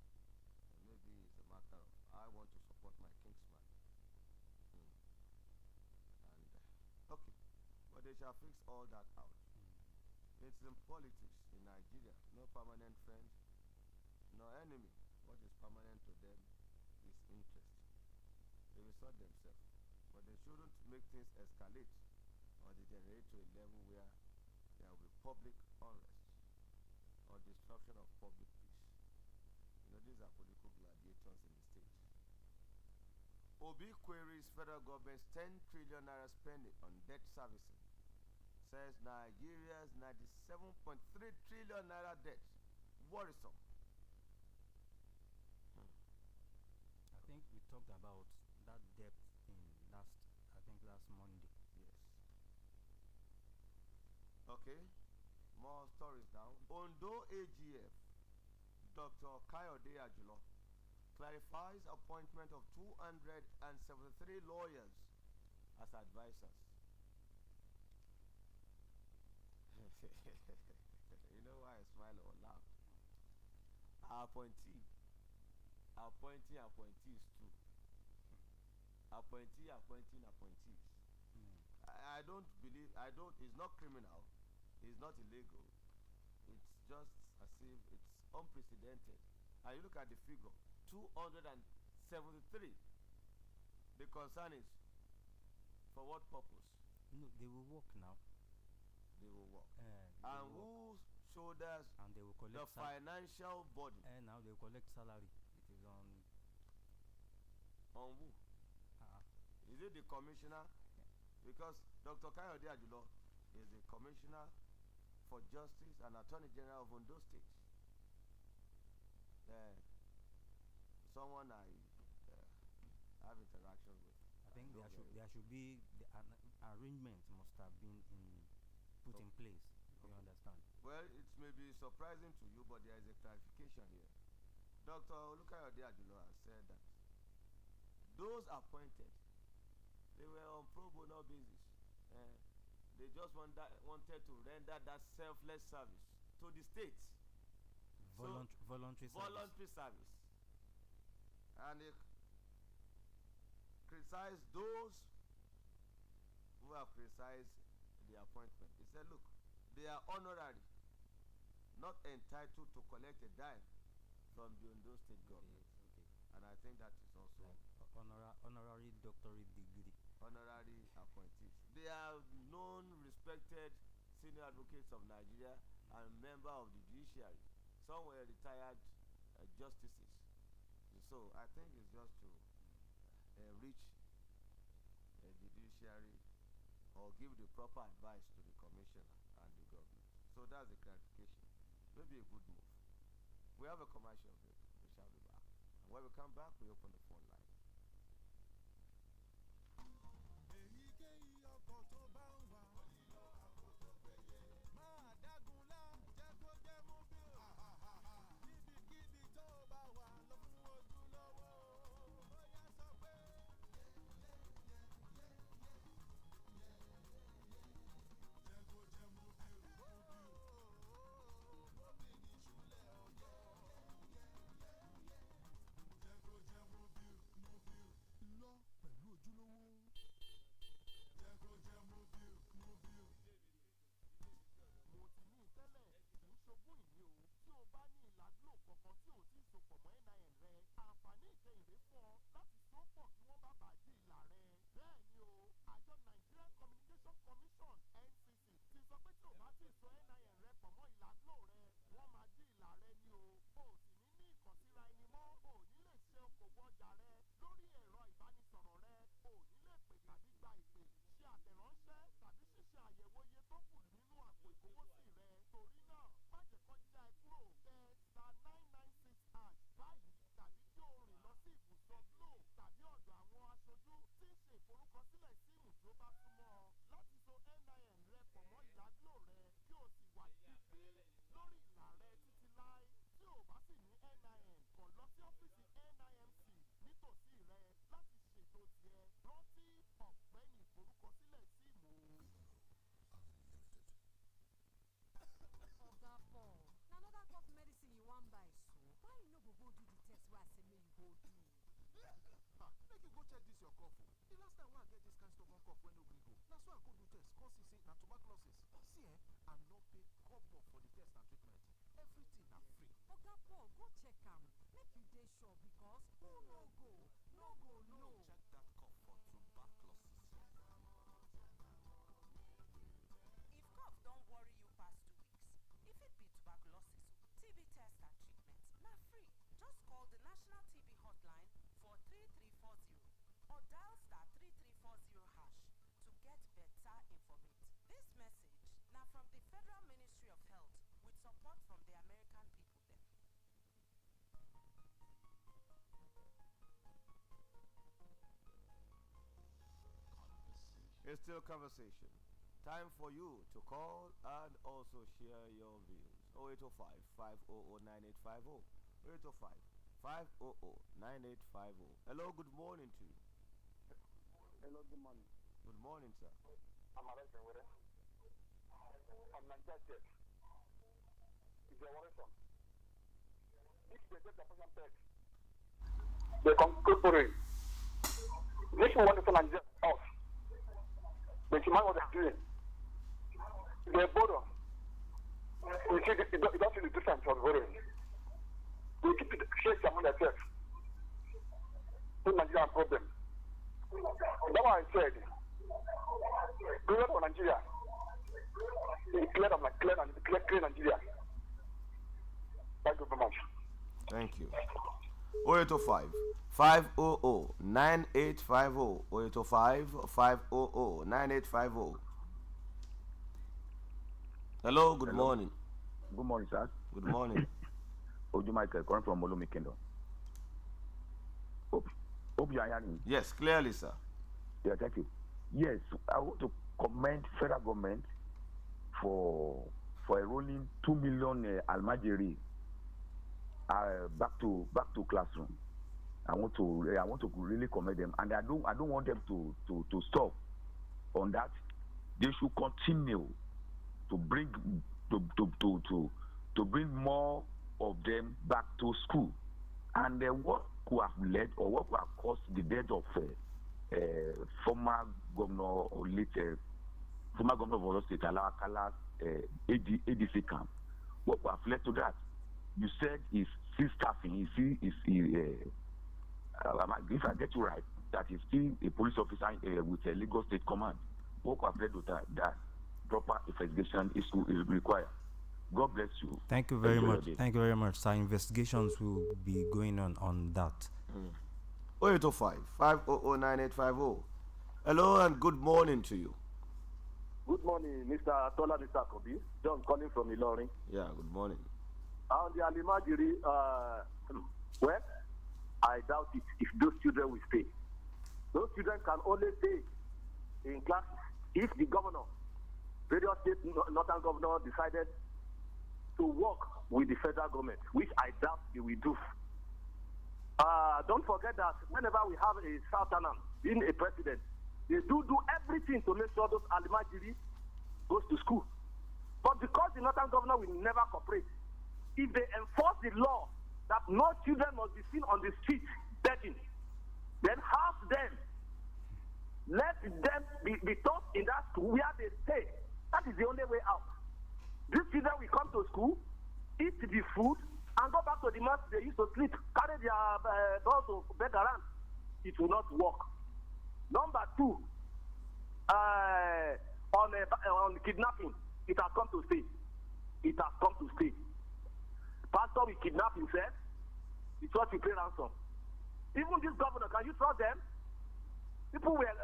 And maybe it's a matter of I want to support my kingsman. And okay, but they shall fix all that out. It's in politics in Nigeria. No permanent friend, no enemy. What is permanent to them is interest. They will sort themselves. But they shouldn't make things escalate or degenerate to a level where there will be public unrest or disruption of public peace. You know, these are political gladiators in the state. Obi queries federal government's 10 trillion naira spending on debt servicing. Says Nigeria's 97.3 trillion naira debt worrisome. I think we talked about that depth in last Monday. Yes. Okay. More stories now. Ondo AGF, Dr. Kayode Ajulo, clarifies appointment of 273 lawyers as advisors. You know why I smile or laugh? Appointees too. Appointees. I don't believe, it's not criminal, it's not illegal. It's just as if it's unprecedented. And you look at the figure, 273. The concern is, for what purpose? No, they will work now. They will work. They And will work. whose shoulders And they will the collect financial body? and now they will collect salary. It is on On who? uh, Is it the commissioner? Because Dr. Kayode Ajulo is the commissioner for justice and attorney general of Ondo State. Someone I have interaction with. I think know there should be an arrangement must have been put in place. You understand? Well, it may be surprising to you, but there is a clarification here. Dr. Olukayode Ajulo has said that those appointed, they were on pro bono basis. They just wanted to render that selfless service to the state. Voluntary service. Voluntary service. And he criticized those who have criticized the appointment. He said, look, they are honorary, not entitled to collect a dime from the Ondo State government. Okay. And I think that is also like honorary doctorate degree. Honorary appointees. They are known, respected senior advocates of Nigeria and member of the judiciary. Some were retired justices. So I think it's just to reach the judiciary or give the proper advice to the commissioner and the government. So that's the clarification. Maybe a good move. We have a commercial break. We shall be back. And when we come back, we open the phone line. It's still conversation. Time for you to call and also share your views. 0805 500 9850. 0805 500 9850. Hello, good morning to you. Hello, good morning. Good morning, sir. I'm Alex with it. I'm Nigeria. Is there one from? If they get the person back, they come corporate. If you want to sell Nigeria out, they demand what they're doing. They borrow. You see, it don't feel different from borrowing. They keep it, share some money themselves. It's Nigerian problem. That's why I said, government of Nigeria, clear Nigeria. Thank you very much. Thank you. 0805 500 9850. 0805 500 9850. Hello, good morning. Good morning, sir. Good morning. Oju Michael, calling from Olumi Kingdom. Hope you are hearing me. Yes, clearly, sir. Yeah, thank you. Yes, I want to commend federal government for enrolling 2 million Almajiri back to classroom. I want to really commend them, and I don't want them to stop on that. They should continue to bring bring more of them back to school. And what could have led or what could have caused the death of former governor or late former governor of Oyo State, Alakala's ADC camp. What could have led to that? You said is still staffing. If I get you right, that is still a police officer with a Lagos State command. What could have led to that proper investigation is required. God bless you. Thank you very much. Thank you very much, sir. Investigations will be going on that. 0805 500 9850. Hello and good morning to you. Good morning, Mr. Tola, Mr. Kobi. John calling from Ilorin. Yeah, good morning. On the Alimajiri, well, I doubt it if those children will stay. Those children can only stay in classes if the governor, various state northern governor decided to work with the federal government, which I doubt they will do. Don't forget that whenever we have a Southerner being a president, they do everything to make sure those Alimajiri goes to school. But because the northern governor will never cooperate, if they enforce the law that no children must be seen on the street begging, then house them. Let them be taught in that school where they stay. That is the only way out. These children will come to school, eat the food, and go back to the mosque they used to sleep, carry their dolls to beg around. It will not work. Number two, on kidnapping, it has come to stay. It has come to stay. Pastor will kidnap himself, the church will pay ransom. Even this governor, can you trust them? The children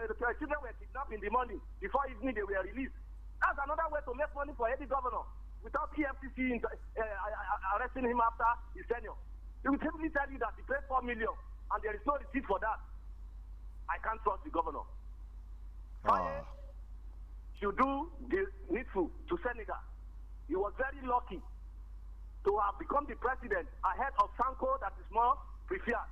were kidnapped in the morning. Before evening, they were released. That's another way to make money for any governor without EFCC arresting him after his tenure. He will simply tell you that he paid 4 million and there is no receipt for that. I can't trust the governor. Faye should do the needful to Senegal. He was very lucky to have become the president ahead of Sanko that is more preferred.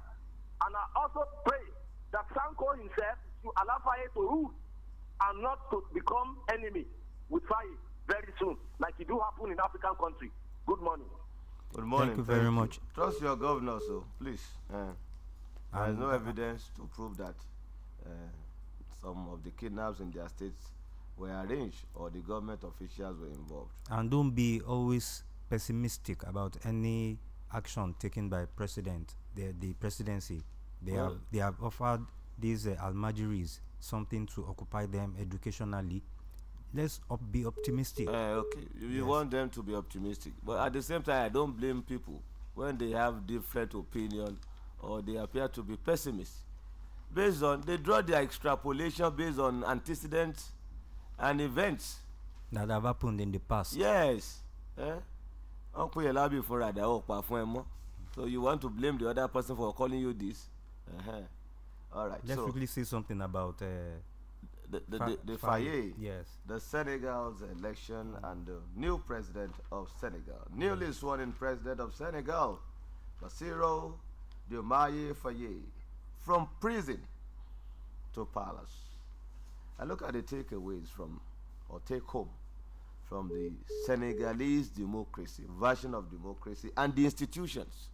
And I also pray that Sanko himself should allow Faye to rule and not to become enemy with Faye very soon, like it do happen in African country. Good morning. Good morning. Thank you very much. Trust your governor, so please. There is no evidence to prove that some of the kidnaps in their states were arranged or the government officials were involved. And don't be always pessimistic about any action taken by the presidency. They have offered these Almajiris something to occupy them educationally. Let's be optimistic. Okay, you want them to be optimistic, but at the same time, I don't blame people when they have different opinion or they appear to be pessimists. They draw their extrapolation based on antecedents and events that have happened in the past. Yes. So you want to blame the other person for calling you this? All right. Let's quickly say something about the Faye. Yes. The Senegal's election and the new president of Senegal, newly sworn in president of Senegal, Bassirou Diomaye Faye, from prison to palace. I look at the takeaways take home from the Senegalese democracy, version of democracy, and the institutions.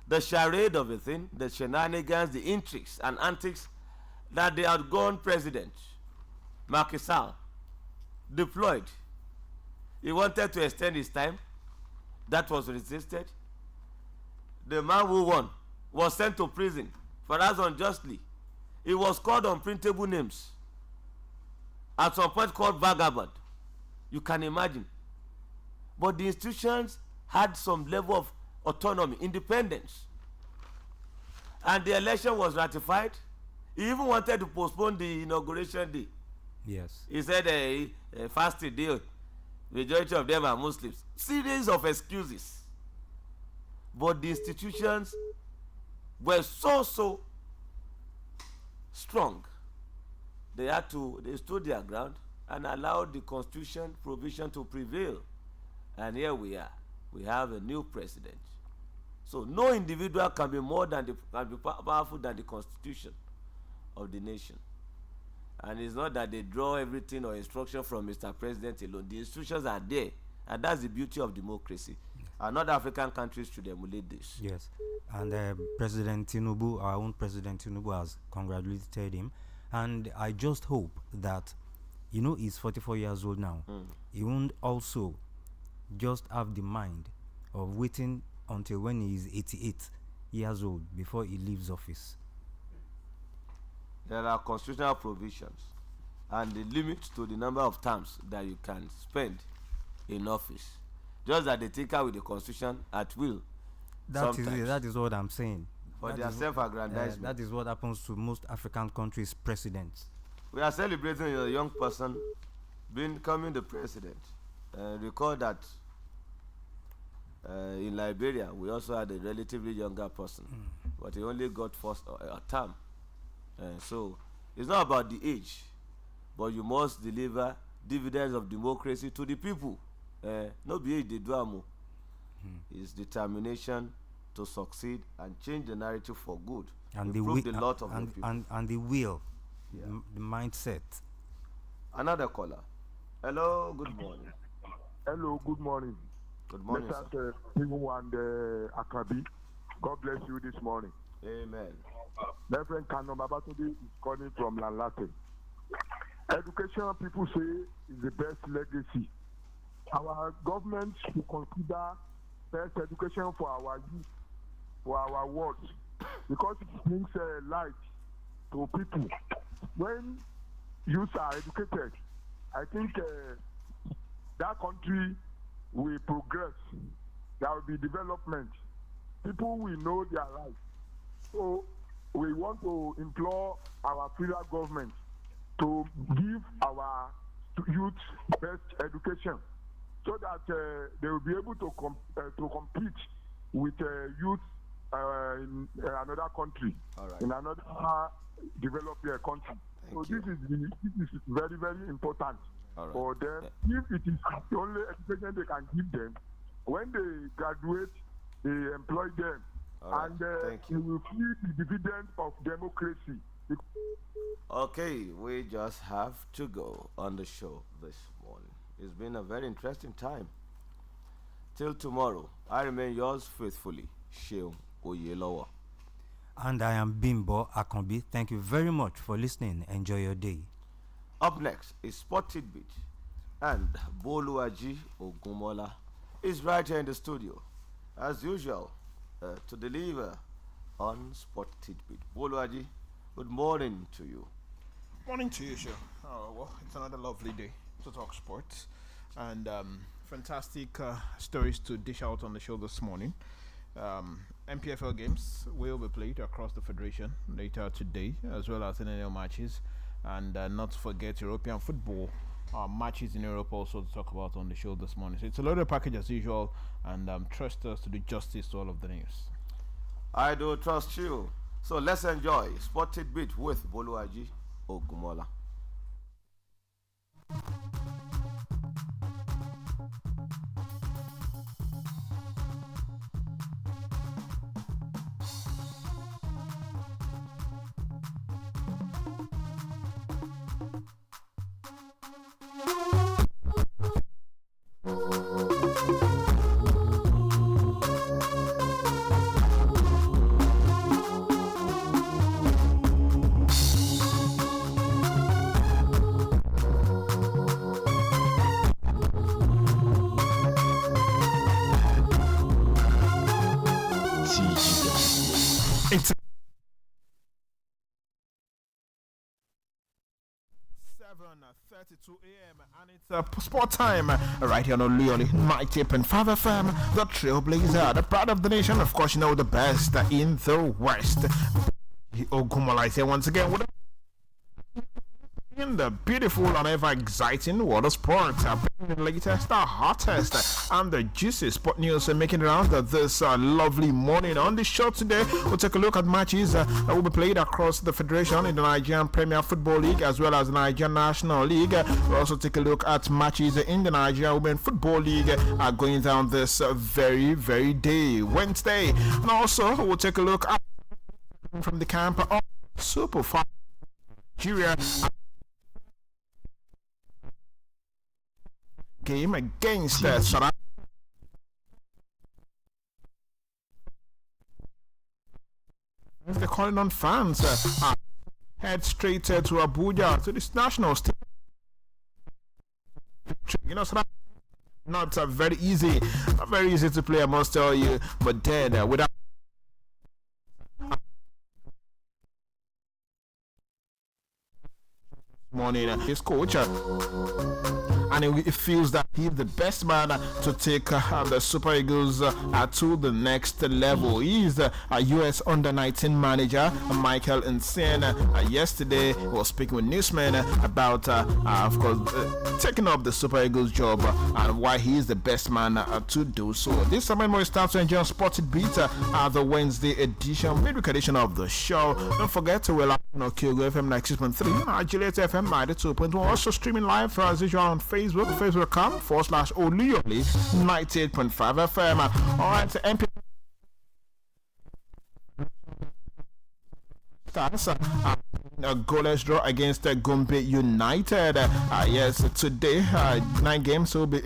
The charade of a thing, the shenanigans, the intrigues and antics that the outgone president, Macky Sall, deployed. He wanted to extend his time. That was resisted. The man who won was sent to prison, perhaps unjustly. He was called unprintable names. At some point called vagabond. You can imagine. But the institutions had some level of autonomy, independence. And the election was ratified. He even wanted to postpone the inauguration day. Yes. He said a fasting day. Majority of them are Muslims. Series of excuses. But the institutions were so strong. They stood their ground and allowed the constitution provision to prevail. And here we are. We have a new president. So no individual can be powerful than the constitution of the nation. And it's not that they draw everything or instruction from Mr. President alone. The institutions are there, and that's the beauty of democracy. And other African countries should emulate this. Yes, and President Tinubu, our own President Tinubu, has congratulated him, and I just hope that, he's 44 years old now. He won't also just have the mind of waiting until when he is 88 years old before he leaves office. There are constitutional provisions and the limit to the number of terms that you can spend in office. Just that they tinker with the constitution at will. That is what I'm saying. For their self-aggrandizement. That is what happens to most African countries' presidents. We are celebrating a young person becoming the president. Recall that in Liberia, we also had a relatively younger person, but he only got a term. So it's not about the age, but you must deliver dividends of democracy to the people. No be age they do amo. It's determination to succeed and change the narrative for good. And improve the lot of the people. And the will, the mindset. Another caller. Hello, good morning. Hello, good morning. Good morning, sir. Timu and Akabi. God bless you this morning. Amen. Reverend Kano Babatunde is calling from Lanlate. Education, people say, is the best legacy. Our government should consider best education for our youth, for our world, because it brings light to people. When youth are educated, I think that country will progress. There will be development. People will know their rights. So we want to implore our federal government to give our youth best education, so that they will be able to compete with youth in another country, in another developed country. This is very, very important for them. If it is the only education they can give them, when they graduate, they employ them, and they will feel the dividend of democracy. Okay, we just have to go on the show this morning. It's been a very interesting time. Till tomorrow, I remain yours faithfully, Sheung Oyelowo. And I am Bimbo Akonbi. Thank you very much for listening. Enjoy your day. Up next is Sport Tidbit, and Boluaji Ogumola is right here in the studio, as usual, to deliver on Sport Tidbit. Boluaji, good morning to you. Morning to you, sure. Well, it's another lovely day to talk sports, and fantastic stories to dish out on the show this morning. MPFL games will be played across the federation later today, as well as NNL matches, and not to forget European football matches in Europe also to talk about on the show this morning. So it's a loaded package as usual, and trust us to do justice to all of the news. I do trust you. So let's enjoy Sport Tidbit with Boluaji Ogumola. It's 7:32 a.m. and it's sport time right here on OLUYOLE 90.5 FM. The Trailblazer, the pride of the nation. Of course, you know the best in the West. Ogumola is here once again with in the beautiful and ever exciting world of sports, bringing the latest, the hottest, and the juicy sport news making it around this lovely morning. On the show today, we'll take a look at matches that will be played across the federation in the Nigerian Premier Football League as well as the Nigerian National League. We'll also take a look at matches in the Nigerian Women Football League going down this very, very day, Wednesday. And also, we'll take a look at from the camp of Super Five Nigeria. Game against South the calling on fans. Head straight to Abuja to this national stage. You know, so that's not very easy. Not very easy to play, I must tell you. But then, without morning, his coach, and it feels that he's the best man to take the Super Eagles to the next level. He's a US under-19 manager, Michael Insane. Yesterday, he was speaking with newsmen about, of course, taking up the Super Eagles job and why he is the best man to do so. This summer, we start to enjoy Spotted Beat, the Wednesday edition, midweek edition of the show. Don't forget to rely on OLUYOLEFM 96.3, Juliet FM 92.1, also streaming live as usual on Facebook, facebook.com/OLUYOLE 98.5 FM. Alright, MP Stars, a goalless draw against Gombe United. Yes, today 8 games will be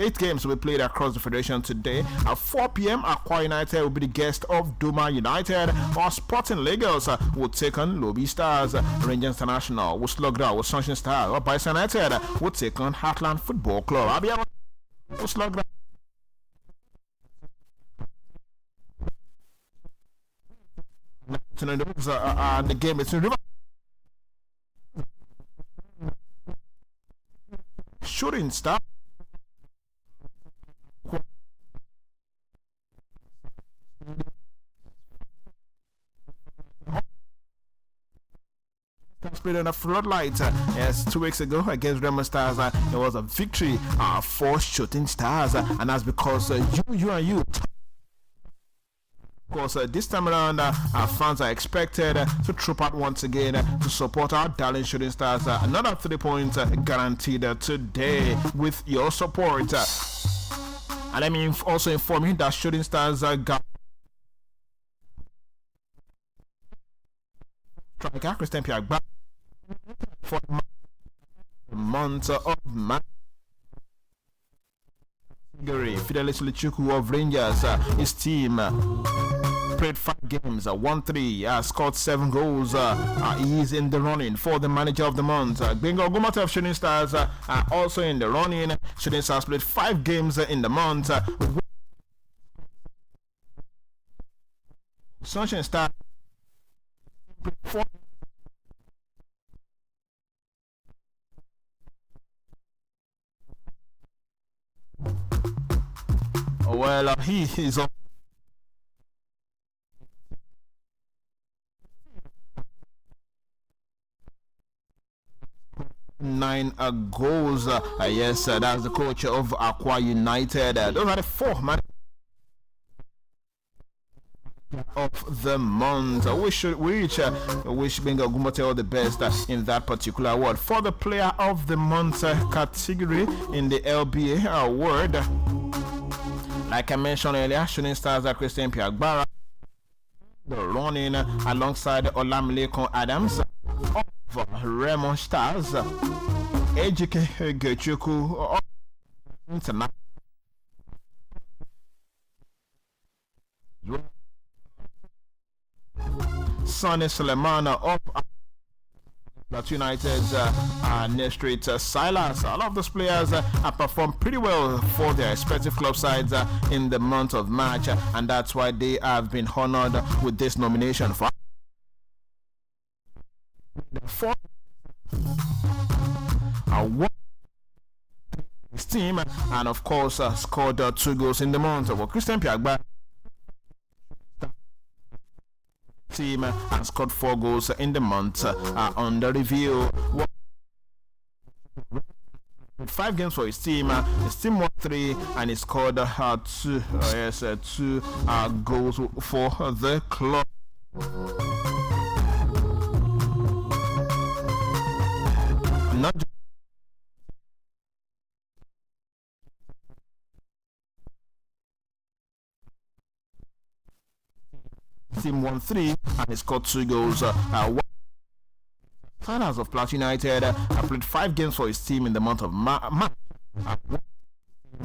played across the federation today. At 4 p.m. Akwa United will be the guest of Duma United, while Sporting Lagos will take on Lobby Stars. Rangers International will slug down with Sunshine Stars, while Bison United will take on Heartland Football Club. Will slug down. The game is in River Shooting Star. Played on a floodlight. Yes, 2 weeks ago against Remo Stars. It was a victory for Shooting Stars, and that's because you and you. Of course, this time around, our fans are expected to troop out once again to support our darling Shooting Stars. Another 3 points guaranteed today with your support. And let me also inform you that Shooting Stars got striker Christian Piagba for the month of March. Fidelis Lichuku of Rangers, his team played 5 games, won 3, scored 7 goals. He is in the running for the manager of the month. Bengal Gumata of Shooting Stars are also in the running. Shooting Stars played 5 games in the month. Sunshine Stars played 4. Well, he is on 9 goals. Yes, that's the coach of Aqua United. Those are the 4 man of the month. We should wish Benga Gumote all the best in that particular award. For the player of the month category in the LBA award, like I mentioned earlier, Shooting Stars are Christian Piagbara, the running alongside Olamilekon Adams of Raymond Stars, Ejike Gechuku of International, Sonny Sulemana of That United's Street Silas. All of those players have performed pretty well for their respective club sides in the month of March, and that's why they have been honored with this nomination for his team, and of course scored 2 goals in the month. Well, Christian Piagba team and scored 4 goals in the month. On the review, 5 games for his team won 3 and he scored 2 goals for the club. Not team won 3 and he scored 2 goals. Finals of Plateau United played 5 games for his team in the month of March.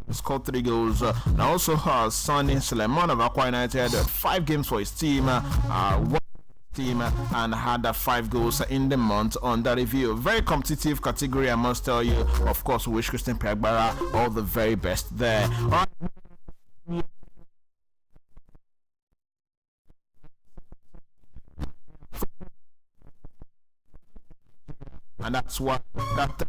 Scored 3 goals. And also Sonny Suleiman of Aqua United 5 games for his team. team and had 5 goals in the month under review. Very competitive category, I must tell you. Of course, we wish Christian Piagbara all the very best there. All right. And that's why that,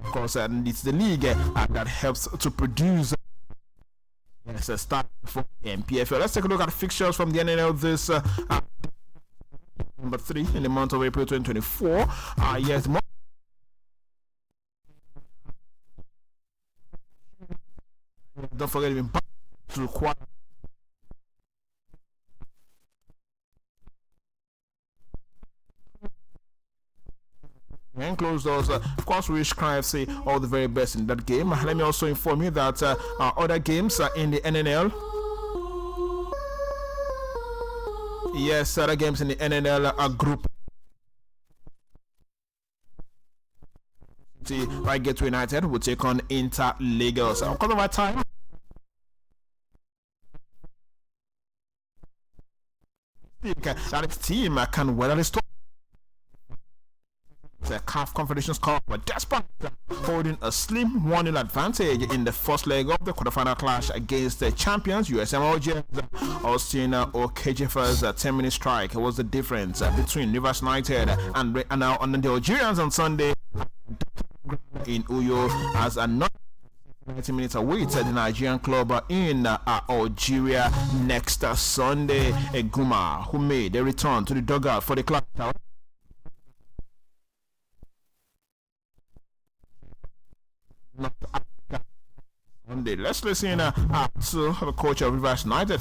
of course, it's the league that helps to produce. Yes, a start for MPFL. Let's take a look at fixtures from the NNL this number 3 in the month of April 2024. Yes, don't forget to back to require. And close doors. Of course, we wish Cry FC all the very best in that game. Let me also inform you that other games in the NNL. Yes, other games in the NNL are group. Right, Gateway United will take on Inter Lagos. Because of our time, that team can weather the storm. The CAF Confederations Cup, but despite holding a slim 1-0 advantage in the first leg of the quarterfinal clash against the champions USM Algiers, Austin Okejefers' 10-minute strike was the difference between Rivers United and now under the Algerians on Sunday in Uyo as another 90 minutes await the Nigerian club in Algeria next Sunday. Eguma, who made a return to the dugout for the club. Let's listen to the coach of Rivers United,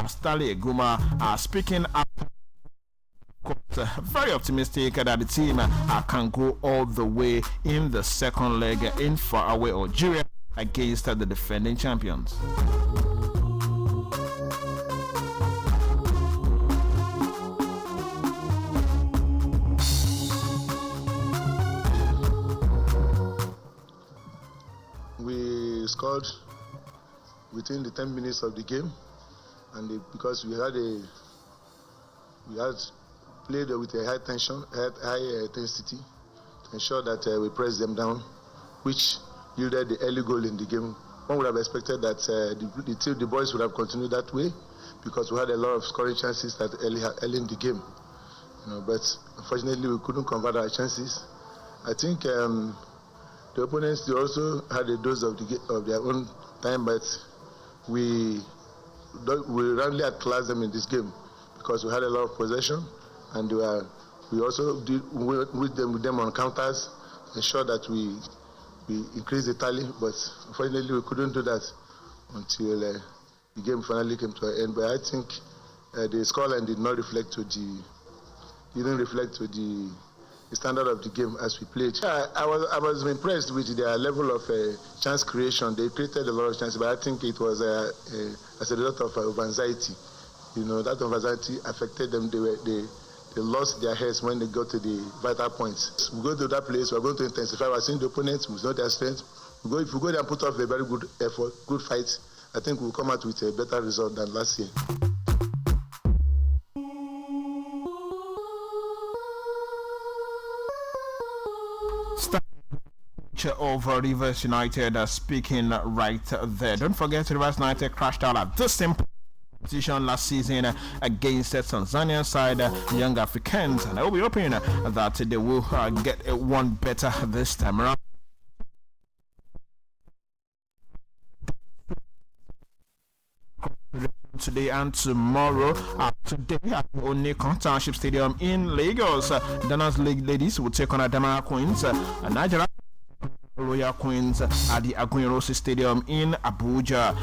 Stanley Eguma, speaking up. Very optimistic that the team can go all the way in the second leg in faraway Algeria against the defending champions. We scored within the 10 minutes of the game, and because we had played with a high tension, high intensity to ensure that we pressed them down, which yielded the early goal in the game. One would have expected that the boys would have continued that way, because we had a lot of scoring chances that early in the game. But unfortunately, we couldn't convert our chances. I think the opponents, they also had a dose of their own time, but we roundly outclassed them in this game because we had a lot of possession, and we also did with them on counters, ensure that we increased the tally. But unfortunately, we couldn't do that until the game finally came to an end. But I think the scoreline did not reflect to the standard of the game as we played. I was impressed with their level of chance creation. They created a lot of chances, but I think it was as a result of anxiety. That anxiety affected them. They lost their heads when they got to the vital points. We go to that place, we're going to intensify. We're seeing the opponents, we know their strength. If we go there and put up a very good effort, good fight, I think we'll come out with a better result than last year. Of Rivers United speaking right there. Don't forget, Rivers United crashed out at this same competition last season against the Tanzanian side, Young Africans, and I will be hoping that they will get one better this time around. Today and tomorrow. Today at the Onikan Township Stadium in Lagos, Danas League ladies will take on Adamawa Queens, Nigeria Royal Queens at the Aguiyi Stadium in Abuja.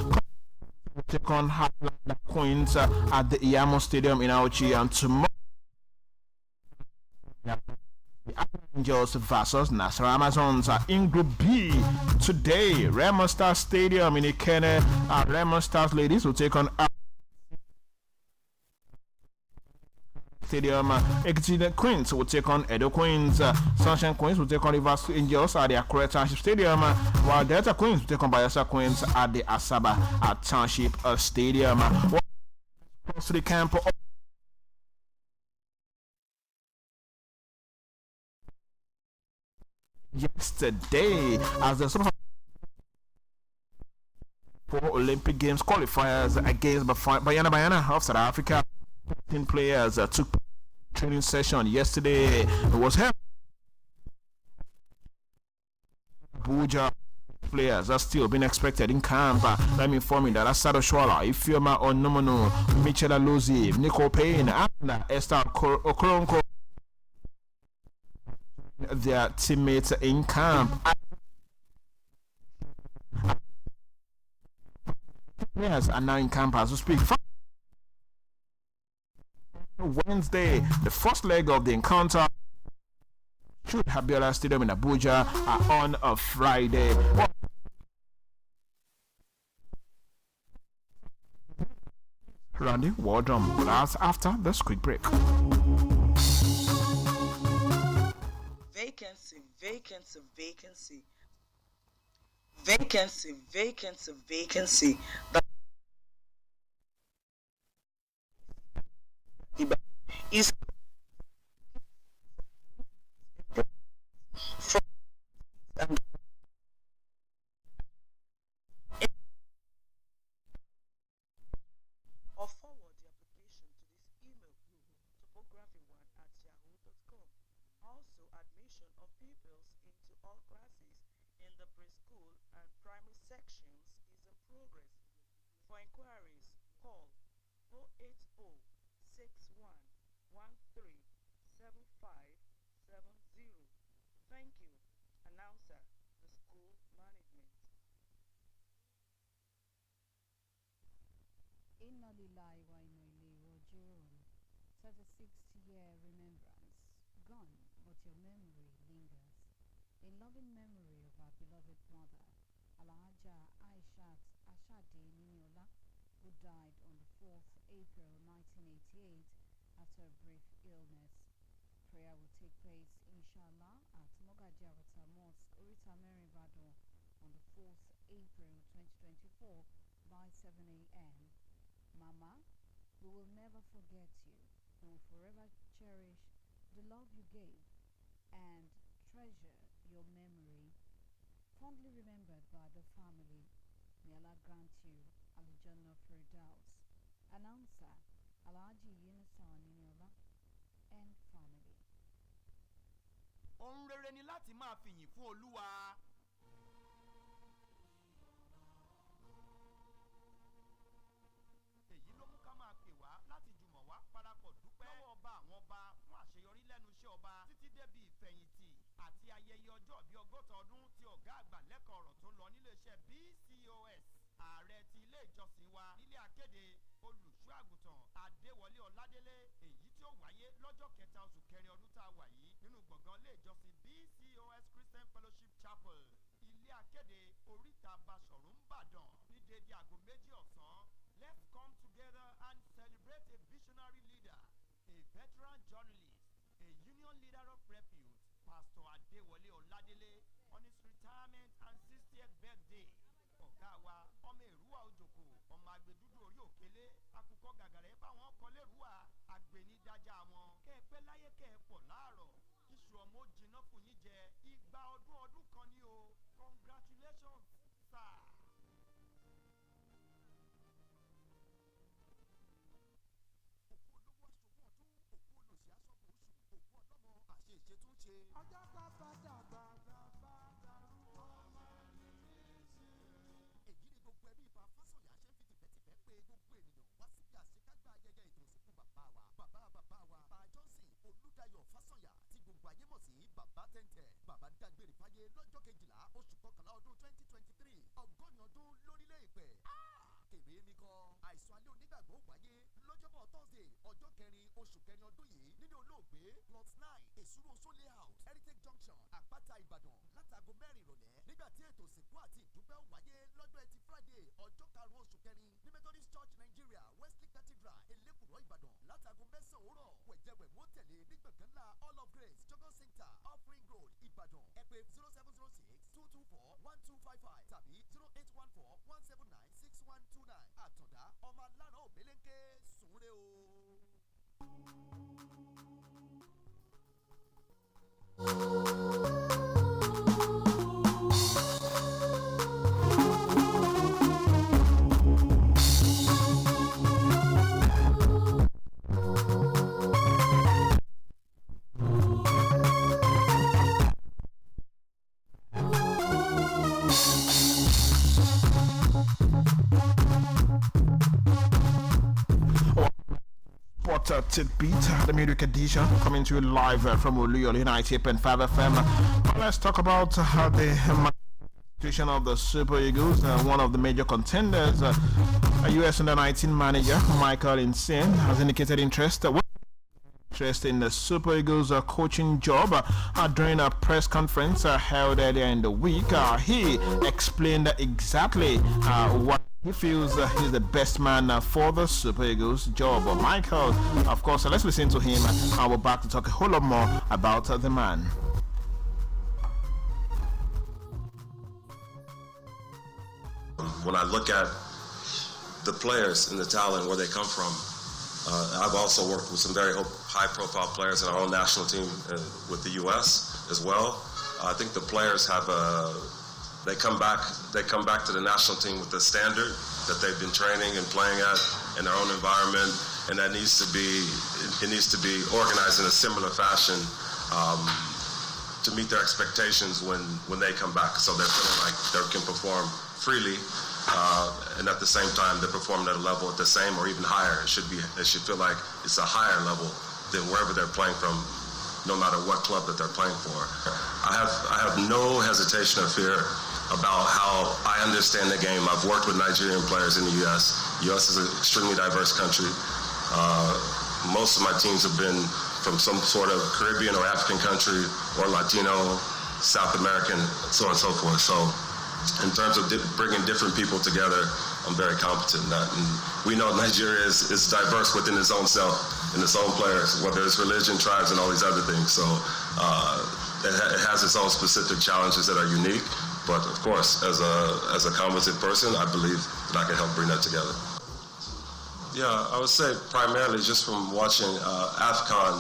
Will take on Highland Queens at the Iyamo Stadium in Auchi, and tomorrow the Angels versus Nassau Amazons in Group B. Today, Raymond Stars Stadium in Ikene, Raymond Stars ladies will take on Stadium. Ekiti Queens will take on Edo Queens. Sunshine Queens will take on Rivers Angels at the Akure Township Stadium, while Delta Queens will take on Bayelsa Queens at the Asaba Township Stadium. to the camp yesterday as the for Olympic Games qualifiers against Bayana of South Africa. 10 players took training session yesterday. It was held. Abuja players are still being expected in camp. Let me inform you that Asado Shwala, Ifeoma Onomono, Michel Alozie, Nico Payne, and Esther Okoronkwo, their teammates in camp. Players are now in camp as we speak. Wednesday, the first leg of the encounter should Habiola Stadium in Abuja on a Friday. Randy Wardrum will ask after this quick break. Vacancy, vacancy, vacancy. Vacancy, vacancy, vacancy. But is or forward the application to this email topography1@yahoo.com. Also, admission of pupils into all classes in the preschool and primary sections is in progress. For inquiries, call 08061137570. Thank you. Announcer, the school management. Inna lillahi wa inna ilayhi raji'un. 36th year remembrance. Gone, but your memory lingers. In loving memory of our beloved mother, Alhaja Aishat Ashade Niniola, who died on the 4th April 1988 after a brief illness. Prayer will take place, inshallah, at Mogaji Awata Mosque, Orita Meribado, on the 4th April 2024 by 7 a.m. Mama, we will never forget you. We will forever cherish the love you gave and treasure your memory. Fondly remembered by the family, may Allah grant you Al-Jannah Firdaus. Announcer, Alhaji Yunusa Niniola and family. Ohun rere ni láti máa fìyìn fún Olúwa. Èyí ló mú ká máa pè wá láti jùmọ̀ wá parapọ̀ dúpẹ́ lọ́wọ́ ọba àwọn ọba fún àṣeyọrí lẹ́nu iṣẹ́ ọba títí débi ìfẹ̀yìntì àti ayẹyẹ ọjọ́ bíi 60 ọdún tí ọ̀gá àgbà lẹ́kọ̀ọ́ ọ̀rọ̀ tó lọ níléeṣẹ́ BCOS ààrẹ ti ilé ìjọsìn wa nílé akéde olùṣọ́ àgùntàn Adéwọlé Ọládélé èyí tí ó wáyé lọ́jọ́ 3 oṣù kẹrin ọdún tá a wà yìí nínú gbọ̀ngàn ilé ìjọsìn BCOS Christian Fellowship Chapel ilé akéde oríta Basọ̀rún Ìbàdàn ní déédéé aago 2 ọ̀sán. Let's come together and celebrate a visionary leader, a veteran journalist, a union leader of repute, Pastor Adéwọlé Ọládélé, on his retirement and 60th birthday. Ọ̀gá wa ọmọ Èrúwà Òjòkó ọmọ agbẹ̀dúdú orí òkèlè akùkọ gàgàrẹ́ báwọn kọlé Èrúwà àgbẹ̀nidájà wọn kẹ́ẹ̀pẹ́ láyé kẹ́ẹ̀pọ̀ láàrọ̀ kíṣù ọmọ ó jiná fún yín jẹ igba ọdún kan ní o. Congratulations, sir. Ìṣètúnṣe. Ọjọ́ pápá dàgbà bàbá darúgbó máa ń ní í ṣe. Èyí ni gbogbo ẹbí Ifá Fásọ̀yà ṣe ń fi tìfẹ́tìfẹ́ pé gbogbo ènìyàn wá síbi àṣekágbá ayẹyẹ ètò ìsìnkú bàbá wa. Bàbá wa Pa Johnson Olúdáyọ̀ Fásọ̀yà tí gbogbo ayé mọ̀ sí Bàbá Tẹ́ntẹ́. Bàbá dágbére fáyé lọ́jọ́ 12 oṣù kọkànlá ọdún 2023. Ọgọ́rin ọdún lórílẹ̀ èpẹ̀. Kèrè mi kọ́. Àìsàn alẹ́ onígbàgbọ́ wáyé lọ́jọ́bọ̀ Thursday ọjọ́ 4 oṣù kẹrin ọdún yìí nínú olóògbé plot 9 Èsúró Sólé House Heritage Junction Àpáta Ìbàdàn látago 4 ìrọ̀lẹ́ nígbà tí ètò ìsìnkú àti ìdúpẹ́ wáyé lọ́jọ́ Ẹtì Friday ọjọ́ 5 oṣù kẹrin ní Methodist Church Nigeria Wesley Cathedral Elékùrọ́ Ìbàdàn látago 9 òwúrọ̀ wẹ̀jẹ̀wẹ̀mú ó tẹ̀lé ní gbọ̀ngànlá All of Grace Jogon Center Offering Road Ìbàdàn ẹ pè 0706-224-1255 tàbí 0814-179-6129 àtọ̀dá ọmọ alára òbéléńké sùnre Tidbit, the music edition, coming to you live from OLUYOLEFM 98.5 FM. Let's talk about the situation of the Super Eagles. One of the major contenders, US Under-19 manager Michael Insane, has indicated interest in the Super Eagles coaching job. During a press conference held earlier in the week, he explained exactly what he feels he's the best man for the Super Eagles job. Michael, of course, let's listen to him. I will back to talk a whole lot more about the man. When I look at the players and the talent, where they come from, I've also worked with some very high-profile players in our own national team with the U.S. as well. I think the players have They come back to the national team with the standard that they've been training and playing at in their own environment, and that needs to be organized in a similar fashion to meet their expectations when they come back, so they're feeling like they can perform freely, and at the same time they're performing at a level at the same or even higher. It should feel like it's a higher level than wherever they're playing from, no matter what club that they're playing for. I have no hesitation or fear about how I understand the game. I've worked with Nigerian players in the U.S. U.S. is an extremely diverse country. Most of my teams have been from some sort of Caribbean or African country, or Latino, South American, so on and so forth. So in terms of bringing different people together, I'm very competent in that. And we know Nigeria is diverse within its own self and its own players, whether it's religion, tribes, and all these other things. So it has its own specific challenges that are unique. But of course, as a competent person, I believe that I can help bring that together. Yeah, I would say primarily just from watching AFCON